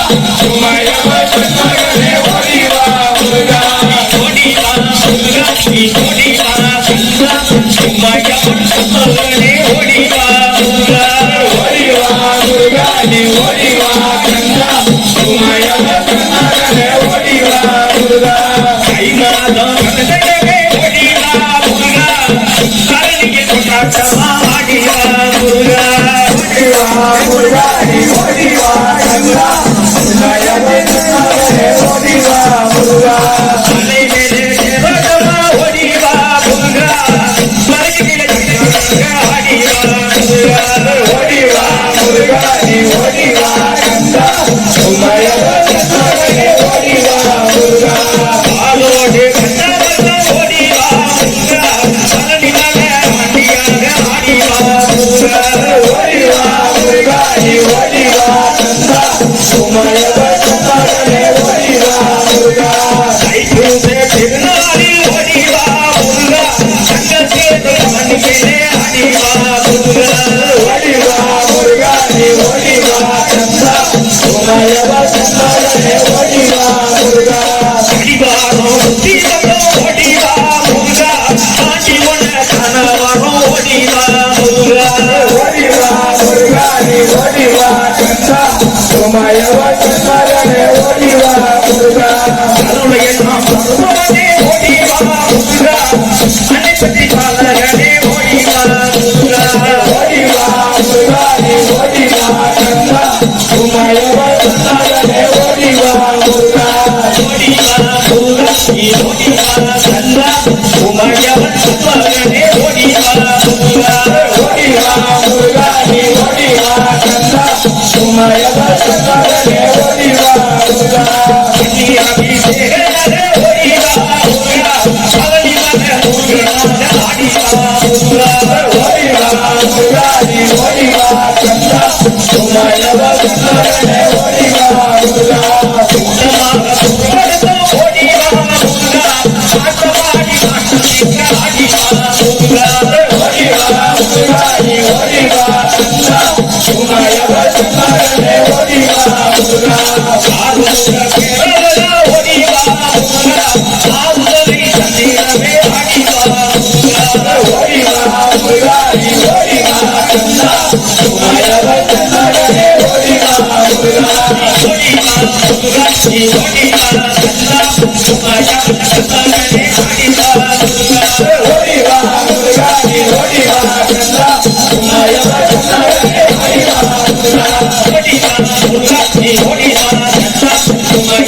சுமையவ சொன்னகனே ஓடிவா முருகா ஓடிவா முருகாணி ஓடிவா கண்ணா சுமையவ சொன்னகனே ஓடிவா முருகா ஓடிவா முருகாணி ஓடிவா கண்ணா சுமையவ சொன்னகனே ஓடிவா முருகா கைமாதம் கண்ணனே ஓடிவா முருகா கரணிக்கு கொண்டாட்டமா ஆடிவா முருகா ஓடிவா முருகாணி ஓடிவா கண்ணா சுமையவ சொன்னகனே ஓடிவா முருகா மலை மேலே தேவதமா ஓடிவா முருகா மலையிலே ஆடிவா முருகா ஓடிவா முருகாணி ஓடிவா கண்ணா சுமையவ சொன்னகனே ஓடிவா முருகா ஆளோடு கண்ணவல்ல ஓடிவா முருகா பழனிமல மண்டியாக ஆடிவா முருகா ஓடிவா முருகாணி ஓடிவா கண்ணா சுமையவ சொன்னகனே ஓடிவா முருகா தைப்பூச திருநாளில் ஓடிவா முருகா சங்கத்தேது மண்ணிலே ஆடிவா முருகா ஓடிவா முருகாணி ஓடிவா கண்ணா சுமையவ சொன்னகனே ஓடிவா முருகா அடிவாரோ தீவரோ ஓடிவா முருகா ஆண்டி ஒன்ன கனவரோ ஓடிவா முருகா ஓடிவா முருகாணி ஓடிவா கண்ணா சுமையவ சொன்னகனே ஓடிவா முருகா அருளைய நாம் பருவனே ஓடிவா முருகா அனைப்பட்டி பாலகனே ஓடிவா முருகா ஓடிவா முருகாணி ஓடிவா கண்ணா சுமையவ சொன்னகனே ஓடிவா முருகா ஓடிவா முருகாணி ஓடிவா கண்ணா சுமையவ சொன்னகனே ஓடிவா முருகா ஓடிவா முருகாணி ஓடிவா கண்ணா சுமையவ சொன்னகனே ஓடிவா முருகா அபிஷேகனே ஓடிவா முருகா பழனிமல முருகனாக ஆடிவா முருகா ஓடிவா முருகாணி ஓடிவா கண்ணா சுமையவ சொன்னகனே ஓடிவா முருகா சுத்தமாக சுத்தப்படுத்த ஓடிவா முருகா ஆட்டவாடி ஆட்டத்திற்கு ஆடிவா முருகா ஓடிவா முருகாணி ஓடிவா கண்ணா சுமையவ சொன்னகனே ஓடிவா முருகா ஆறுமுக பேரழகா ஓடிவா முருகா ஆறுதலை தந்திரமே ஆடிவா முருகா ஓடிவா முருகாணி ஓடிவா கண்ணா சுமையவ சொன்னகனே ஓடிவா முருகா ஓடிவா முருகாணி ஓடிவா கண்ணா சுமையவ சொன்னகனே ஆடிவா முருகா ஓடிவா முருகாணி ஓடிவா கண்ணா சுமையவ சொன்னகனே ஆடிவா முருகா ஓடிவா முருகாணி ஓடிவா கண்ணா சுமையவ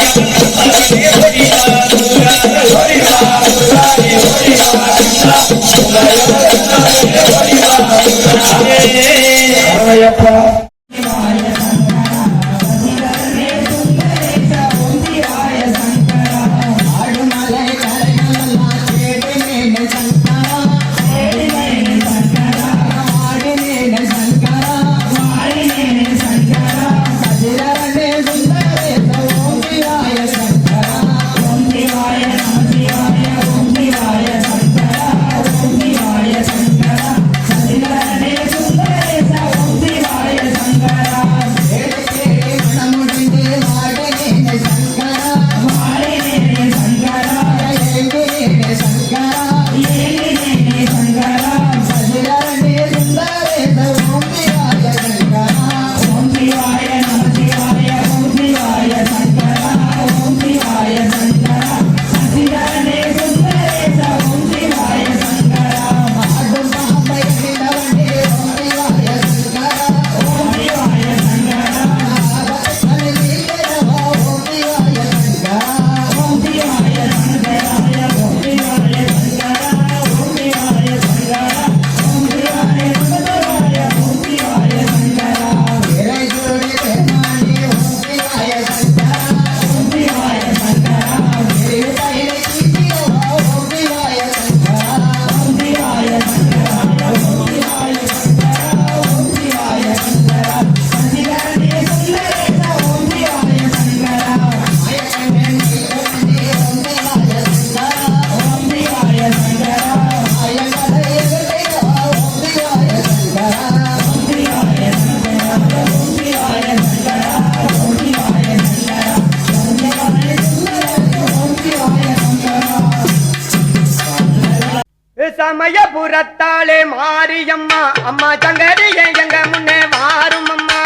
சமயபுரத்தாளே மாரியம்மா அம்மா சங்கரியே எங்க முன்னே வாரும் அம்மா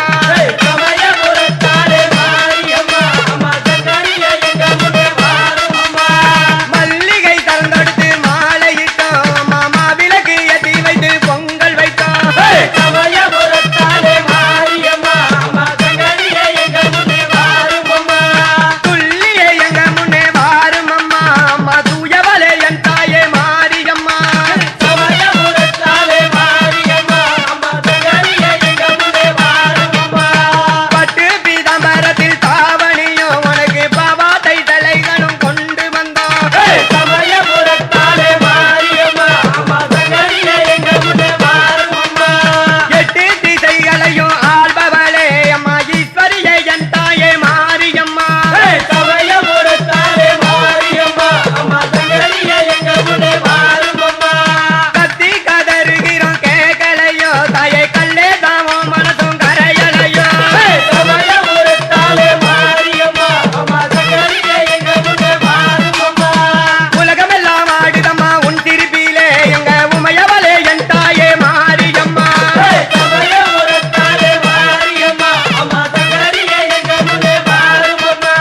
சமயபுரத்தாலே மாரியம்மா அம்மா சங்கரியே எங்க முன்னே வாரும் அம்மா மல்லிகை தரந்தெடுத்து மாலையிட்டோம் மாமா விளக்கு ஏற்றி வைத்து பொங்கல் வைத்தோம் சமயபுரத்தாலே மாரியம்மா அம்மா சங்கரியே எங்க முன்னே வாரும் அம்மா துள்ளியே எங்க முன்னே வாரும் அம்மா அம்மா தூயவளே என் தாயே மாரியம்மா சமயபுரத்தாலே மாரியம்மா அம்மா சங்கரியே எங்க முன்னே வாரும் அம்மா பட்டு பீதாம்பரத்தில் தாவணியும் உனக்கு பாவாடை தலைகளும் கொண்டு வந்தோம் சமயபுரத்தாலே மாரியம்மா அம்மா சங்கரியே எங்க முன்னே வாரும் அம்மா எட்டு திசைகளையும் ஆள்பவளே அம்மா ஈஸ்வரியே என் தாயே மாரியம்மா சமயபுரத்தாலே மாரியம்மா அம்மா சங்கரியே எங்க முன்னே வாரும் அம்மா கத்தி கதறுகிறோம் கேட்கலையோ தாயே கல்லே தாவும் மனசும் கரையலையோ சமயபுரத்தாலே மாரியம்மா அம்மா சங்கரியே எங்க முன்னே வாரும் அம்மா உலகமெல்லாம் ஆடுதம்மா உன் திருப்பிலே எங்க உமையவளே என் தாயே மாரியம்மா சமயபுரத்தாலே மாரியம்மா அம்மா சங்கரியே எங்க முன்னே வாரும் அம்மா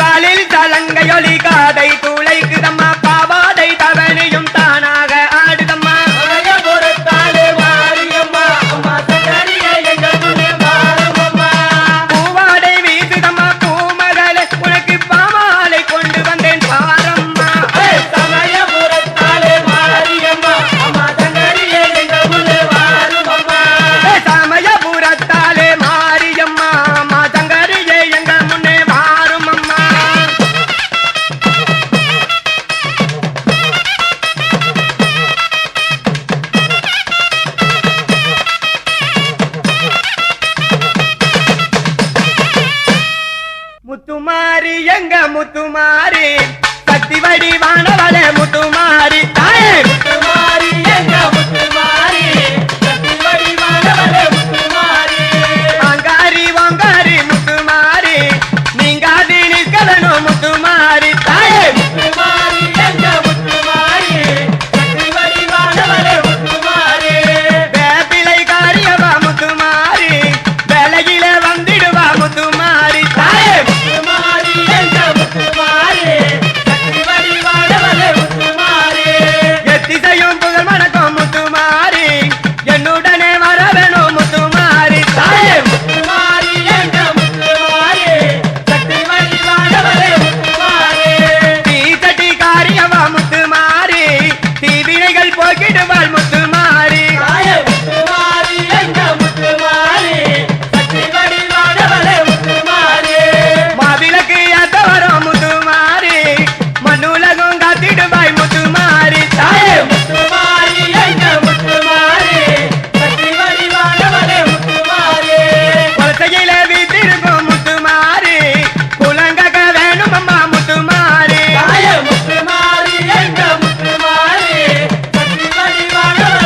காலில் தலங்கையொலி காதை துளைக்குதம்மா பாவாடை தவணையும் தானாக ஆடுதம்மா சமயபுரத்தாலே மாரியம்மா அம்மா சங்கரியே எங்க முன்னே வாரும் அம்மா பூவாடை வீசுதம்மா பூமகளே உனக்கு பாமாலை கொண்டு வந்தேன் பாரம்மா சமயபுரத்தாலே மாரியம்மா அம்மா சங்கரியே எங்க முன்னே வாரும் அம்மா சமயபுரத்தாலே மாரியம்மா அம்மா சங்கரியே எங்க முன்னே வாரும் அம்மா முத்துமாரி எங்க முத்துமாரி சக்தி வடிவானவளே முத்துமாரி தாயே முத்துமாரி எங்க முத்துமாரி சக்தி வடிவானவளே முத்துமாரி அங்காரி வாங்காரி முத்துமாரி நீங்காதி நிற்கலனும் முத்துமாரி தாயே முத்துமாரி எங்க முத்துமாரி சக்தி வடிவானவளே முத்துமாரி வேப்பிலை காரியவா முத்துமாரி வேலையில வந்திடுவா முத்துமாரி தாயே முத்துமாரி எங்க முத்துமாரி சக்தி வடிவானவளே முத்துமாரி எத்திசையும் புகழ் மணக்கும் முத்துமாரி என்னுடனே வர வேணும் முத்துமாரி தாயே முத்துமாரி எங்க முத்துமாரி சக்தி வடிவானவளே முத்துமாரி தீ தட்டி காரியவா முத்துமாரி தீவினைகள் போக்கிடுவாள் முத்துமாரி தாயே முத்துமாரி எங்க முத்துமாரி சக்தி வடிவானவளே முத்துமாரி மாவிளக்கு ஏத்த வரும் முத்துமாரி மண்ணுலகம் காத்திடுவாய் முத்துமாரி தாயே முத்துமாரி எங்க முத்துமாரி சக்தி வடிவானவளே முத்துமாரி குலத்தையில வீட்டிருக்கும் முத்துமாரி குலங்கக வேணும் அம்மா முத்துமாரி தாயே முத்துமாரி எங்க முத்துமாரி சக்தி வடிவானவளே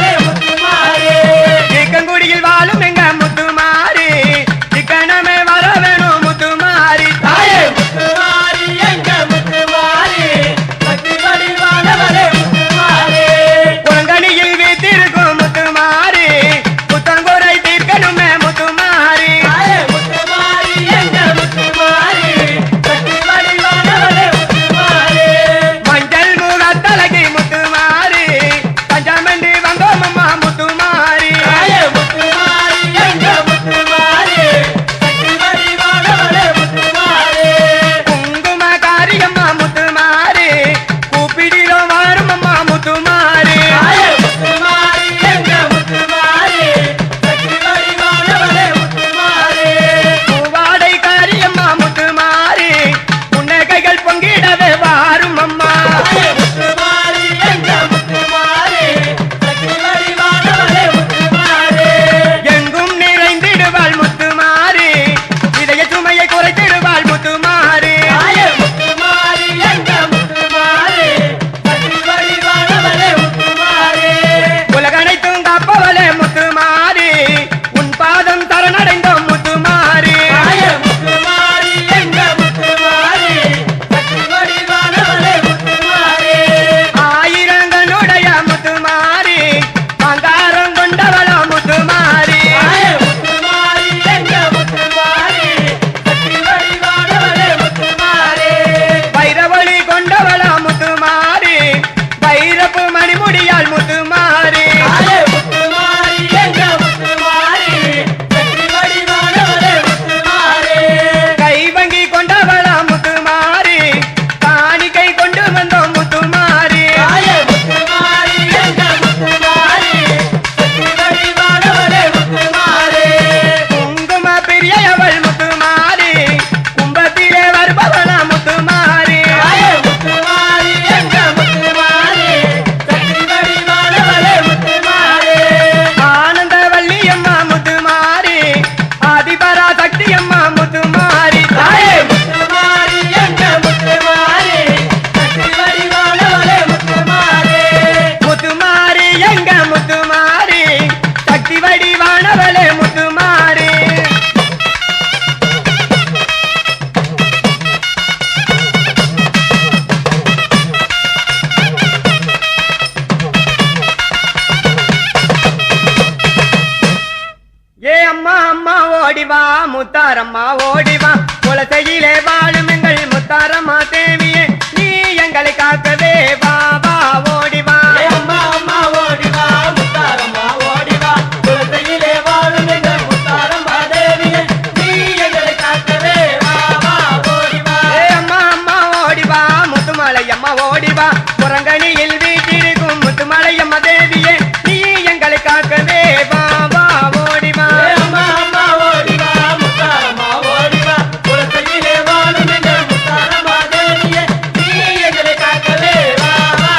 முத்தாரம்மா ஓடிவா குலசையிலே வாழும் எங்கள் முத்தாரம்மா தேவியே நீ எங்களை காக்கவே வா வா ஓடிவா அம்மா அம்மா ஓடிவா முத்தாரம்மா ஓடிவா குலசையிலே வாழும் எங்கள் முத்தாரம்மா தேவியே நீ எங்களை காக்கவே வா வா ஓடிவா அம்மா அம்மா ஓடிவா முத்துமலை அம்மா ஓடிவா குரங்கணியில் வீட்டிருக்கும் முத்துமலை அம்மா தேவியே நீ எங்களை காக்கவே வா வா ஓடிவா அம்மா அம்மா ஓடிவா முத்தாரம்மா ஓடிவா குலசையிலே வாழும் எங்கள் முத்தாரம்மா தேவியே நீ எங்களை காக்கவே வா வா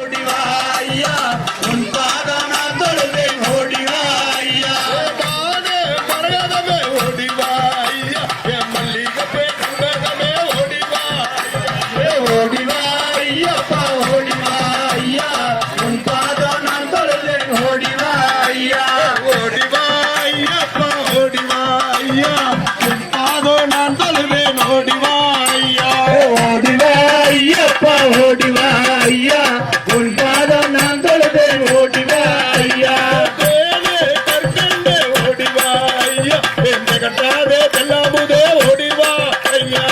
ஓடிவா ஐயா உன் பாதம் நான் தொழுவேன் ஓடிவா ஐயா பாதே மரகதமே ஓடிவா ஐயா என் மல்லிகப்பே கண்டகமே ஓடிவா ஓடிவா ஐயப்பா ஓடிவா ஐயா உன் பாதம் நான் தொழுவேன் ஓடிவா ஐயா ஓடிவா ஐயப்பா ஓடிவா ஐயா உன் பாதம் நான் தொழுவேன் ஓடிவா ஐயா ஓடிவா ஐயப்பா ஓடிவா ஐயா உன் பாதம் நான் தொழுவேன் ஓடிவா ஐயா தேனே கற்கண்டே ஓடிவா ஐயா எந்த கட்டாதே தெல்லாமுதே ஓடிவா ஐயா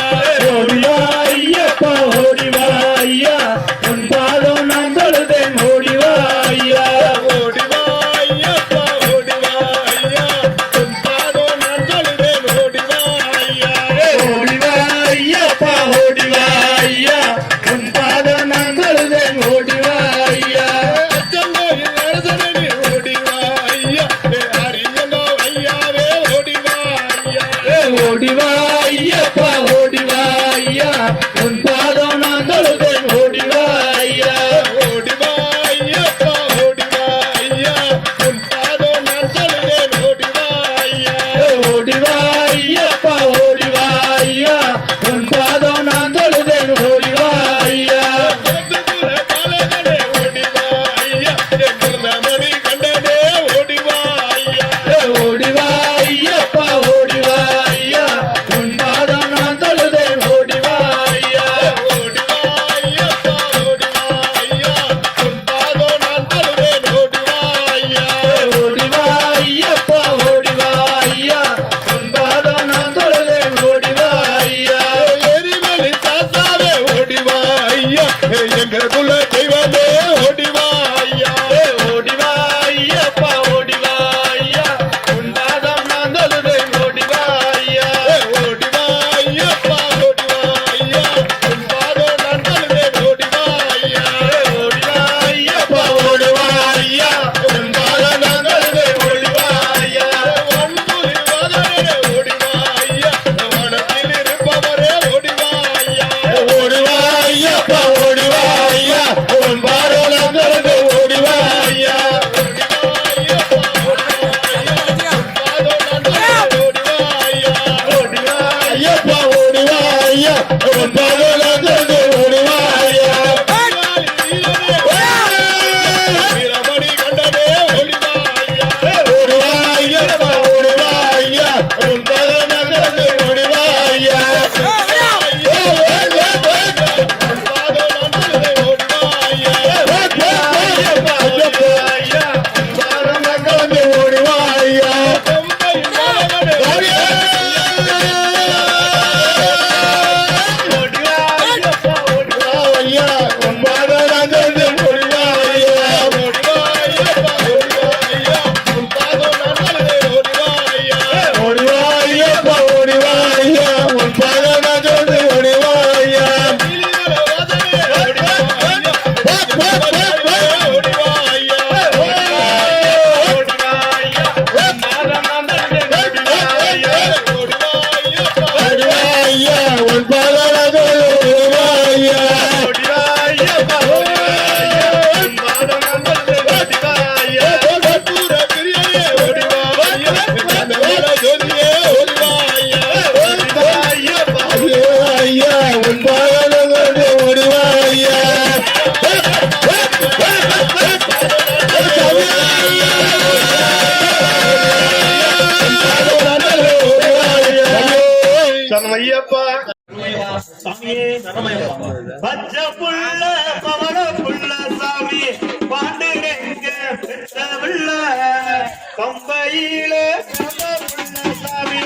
ஓடிவா ஐயப்பா ஓடிவா ஐயா உன் பாதம் நான் தொழுவேன் ஓடிவா ஐயா ஓடிவா ஐயப்பா ஓடிவா ஐயா உன் பாதம் நான் தொழுவேன் ஓடிவா ஐயா ஓடிவா ஐயப்பா ஓடிவா ஐயா உன் பாதம் நான் தொழுவேன் ஓடிவா ஐயா அச்சங்கோயில் அரசனே ஓடிவா ஐயா அரியங்கோ ஐயாவே ஓடிவா ஐயா ஓடிவா ஐயப்பா ஓடிவா ஐயா உன் பாதம் நான் தொழுவேன் ஓடிவா ஐயா ஓடிவா ஐயப்பா ஓடிவா ஐயா உன் பாதம் நான் தொழுவேன் ஓடிவா ஐயா ஓடிவா ஐயப்பா ஓடிவா ஐயா உன் பாதம் நான் தொழுவேன் ஓடிவா ஐயா பாலகனே ஓடிவா ஐயா மணி கண்டனே ஓடிவா ஐயா ஓடிவா ஐயப்பா ஓடிவா ஐயா உன் பாதம் நான் தொழுவேன் ஓடிவா ஐயா ஓடிவா ஐயப்பா ஓடிவா ஐயா உன் பாதம் நான் தொழுவேன் ஓடிவா ஐயா ஓடிவா ஐயப்பா ஓடிவா ஐயா உன் பாதம் நான் தொழுவேன் ஓடிவா ஐயா எரிமலை தாத்தாவே ஓடிவா ஐயா எங்கள் குல தெய்வமே ஓடிவா ஐயா ஓடிவா ஐயப்பா ஓடிவா ஐயா உன் பாதம் நான் தொழுவேன் ஓடிவா ஐயா ஓடிவா ஐயப்பா ஓடிவா ஐயா உன் பாதம் நான் தொழுவேன் ஓடிவா ஐயா ஓடிவா ஐயப்பா ஓடிவா ஐயா உன் பாதம் நான் தொழுவேன் ஓடிவா ஐயா வன்புரி வாதனே ஓடிவா ஐயா வனத்தில் இருப்பவரே ஓடிவா ஐயா ஓடிவா ஐயப்பா ஓடிவா ஐயா உன் பாதம் நான் தொழுவேன் ஓடிவா ஐயா ஐயப்பா ஓடிவா ஐயா உன் பாதம் நான் தொழுவேன் ஓடிவா ஐயா வீரமணி கண்டனே ஓடிவா ஐயா ஓடிவா ஐயப்பா ஓடிவா ஐயா உன் பாதம் நான் தொழுவேன் ஓடிவா ஐயா பச்சை புள்ள பவள புள்ள சாமி பாண்டுரங்க பெற்ற புள்ள பம்பையில புள்ள சாமி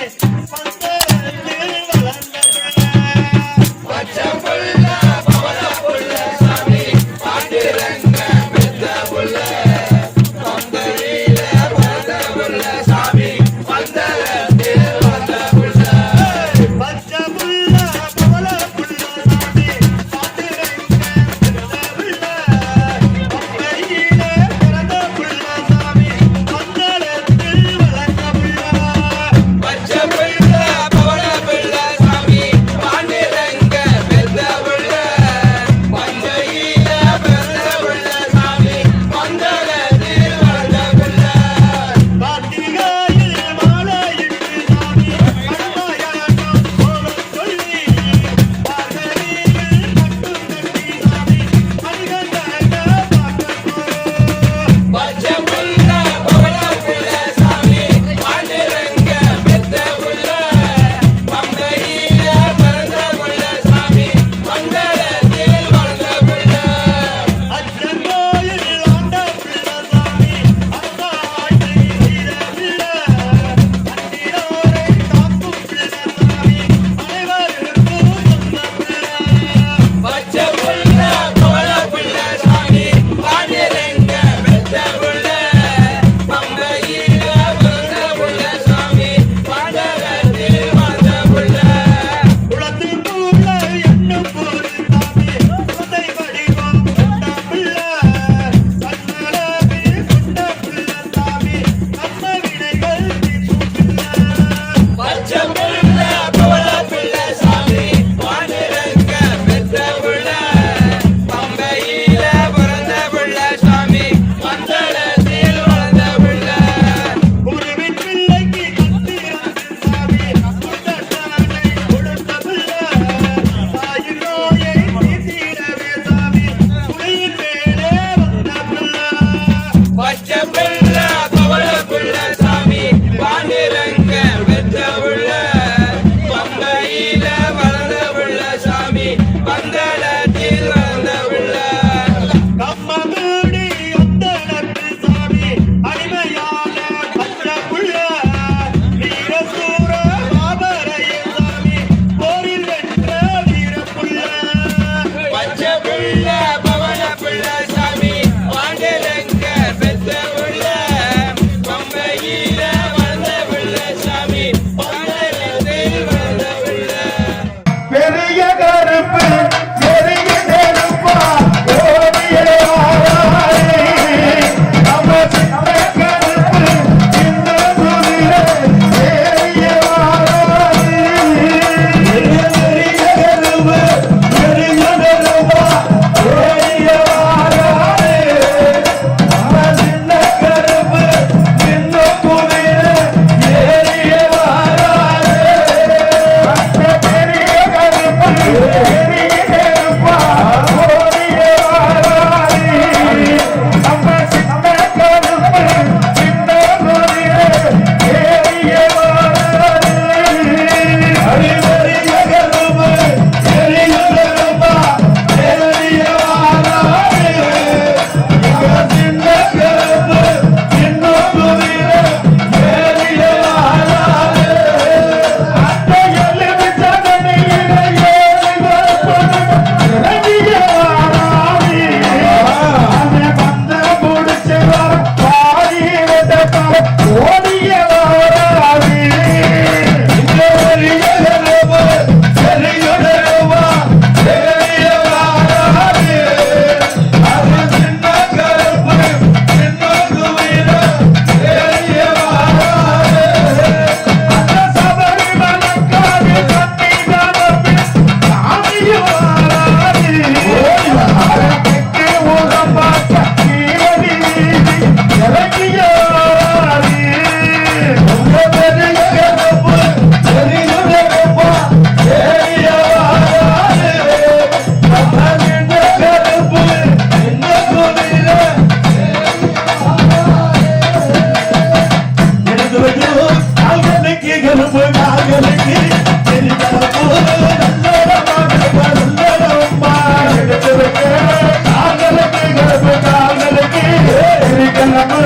எரிகலப்பு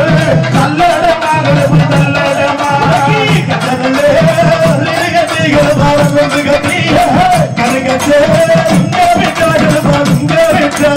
நல்லடமா கலப்பு நல்லடமா கதலே கருகத்தே உங்க விட்டா கலப்பா உங்க விட்டா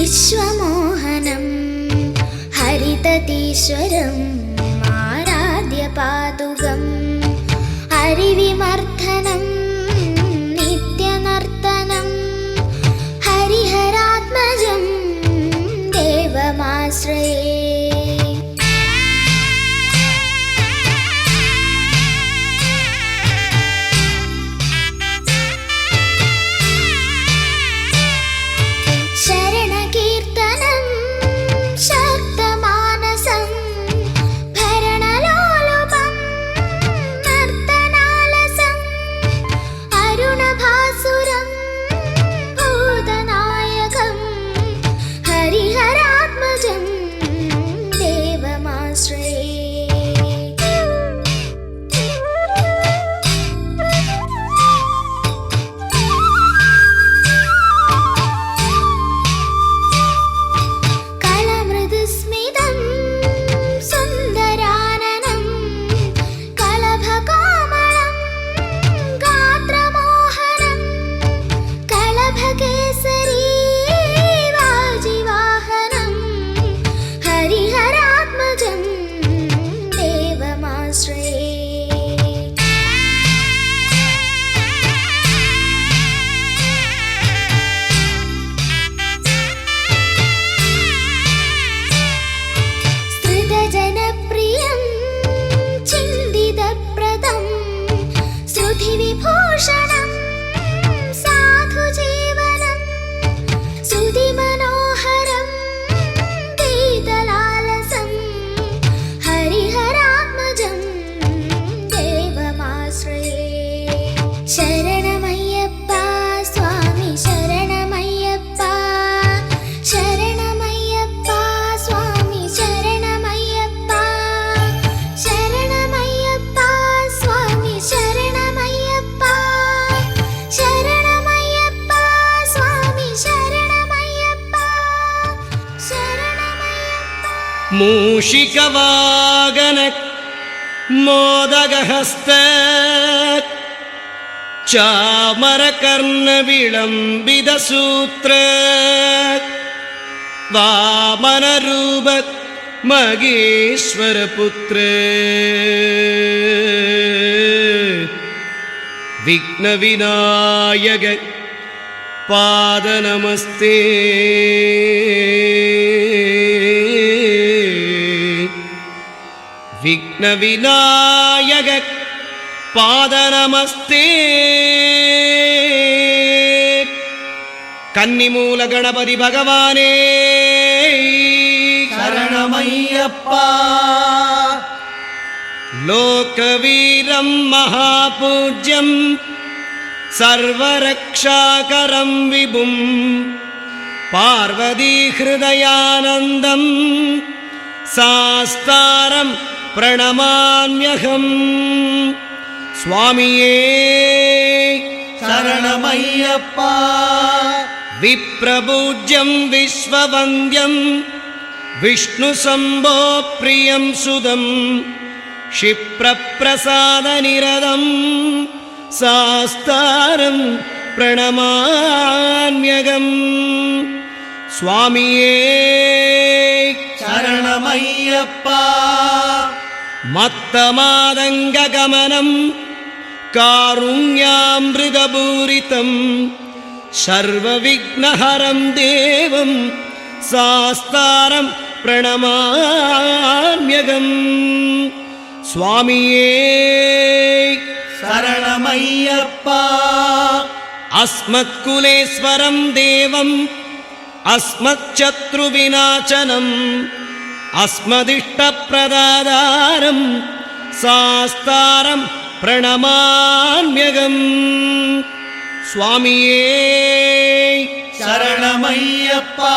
विश्वमोहनं हरिततीश्वरम् आराध्य पादुकम् हरिविमर्दनं नित्यनर्तनं हरिहरात्मजं देवमाश्रये मूषिकवागन मोदगहस्त चामरकर्णविलम्बितसूत्र वामनरूप मगेश्वरपुत्र विघ्नविनायक पादनमस्ते विघ्नविनायक पादनमस्ते कन्निमूल गणपति भगवाने शरणमय्यप्पा लोकवीरं महापूज्यं सर्वरक्षाकरं विभुं पार्वतीहृदयानन्दं सास्तारं प्रणमाम्यहं स्वामिये शरणमय्यप्पा विप्रपूज्यं विश्ववन्द्यं विष्णुशम्भो प्रियं सुदं क्षिप्रप्रसादनिरतं सास्तारं प्रणमाम्यहं स्वामिये शरणमय्यप्पा मत्तमादङ्गगमनं कारुण्यामृतपूरितं सर्वविघ्नहरं देवं सास्तारं प्रणमाम्यहं स्वामिये शरणमय्यप्पा अस्मत्कुलेश्वरं देवं अस्मच्शत्रुविनाशनम् अस्मदिष्टप्रदातारं सास्तारं प्रणमाम्यहं स्वामिये शरणमय्यप्पा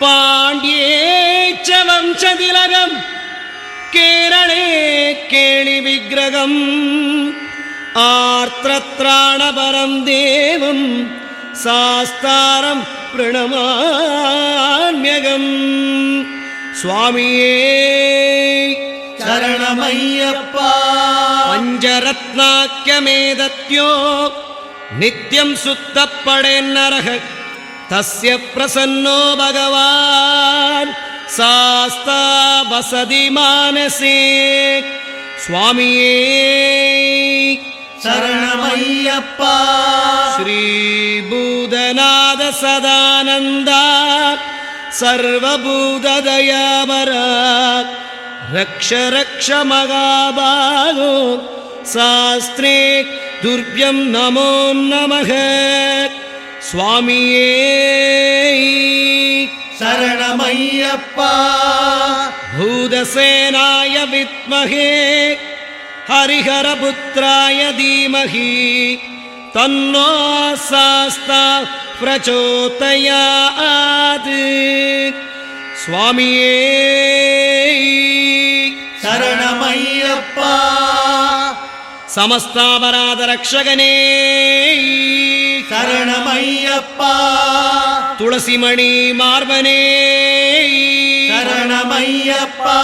पाण्ड्ये च वंशतिलकं केरळे केळिविग्रहम् आर्त्रत्राणपरं देवं सास्तारं प्रणमाम्यहं स्वामिये शरणमय्यप्पा पञ्चरत्नाख्यमेदत्यो नित्यं सुत्तपडेन्नरः तस्य प्रसन्नो भगवान् सास्ता वसति मानसे स्वामिये शरणमय्यप्पा श्रीभूतनाथ सदानन्द सर्वभूतदयावरा रक्ष रक्ष महाभागो शास्त्रे दुर्भ्यं नमो नमः स्वामिये शरणमय्यप्पा भूतसेनाय विद्महे हरिहरपुत्राय धीमहि तन्नो शास्ता प्रचोदयात् स्वामिये शरणमय्यप्पा समस्तापराध रक्षकने शरणमय्यप्पा तुलसीमणि मार्बने शरणमय्यप्पा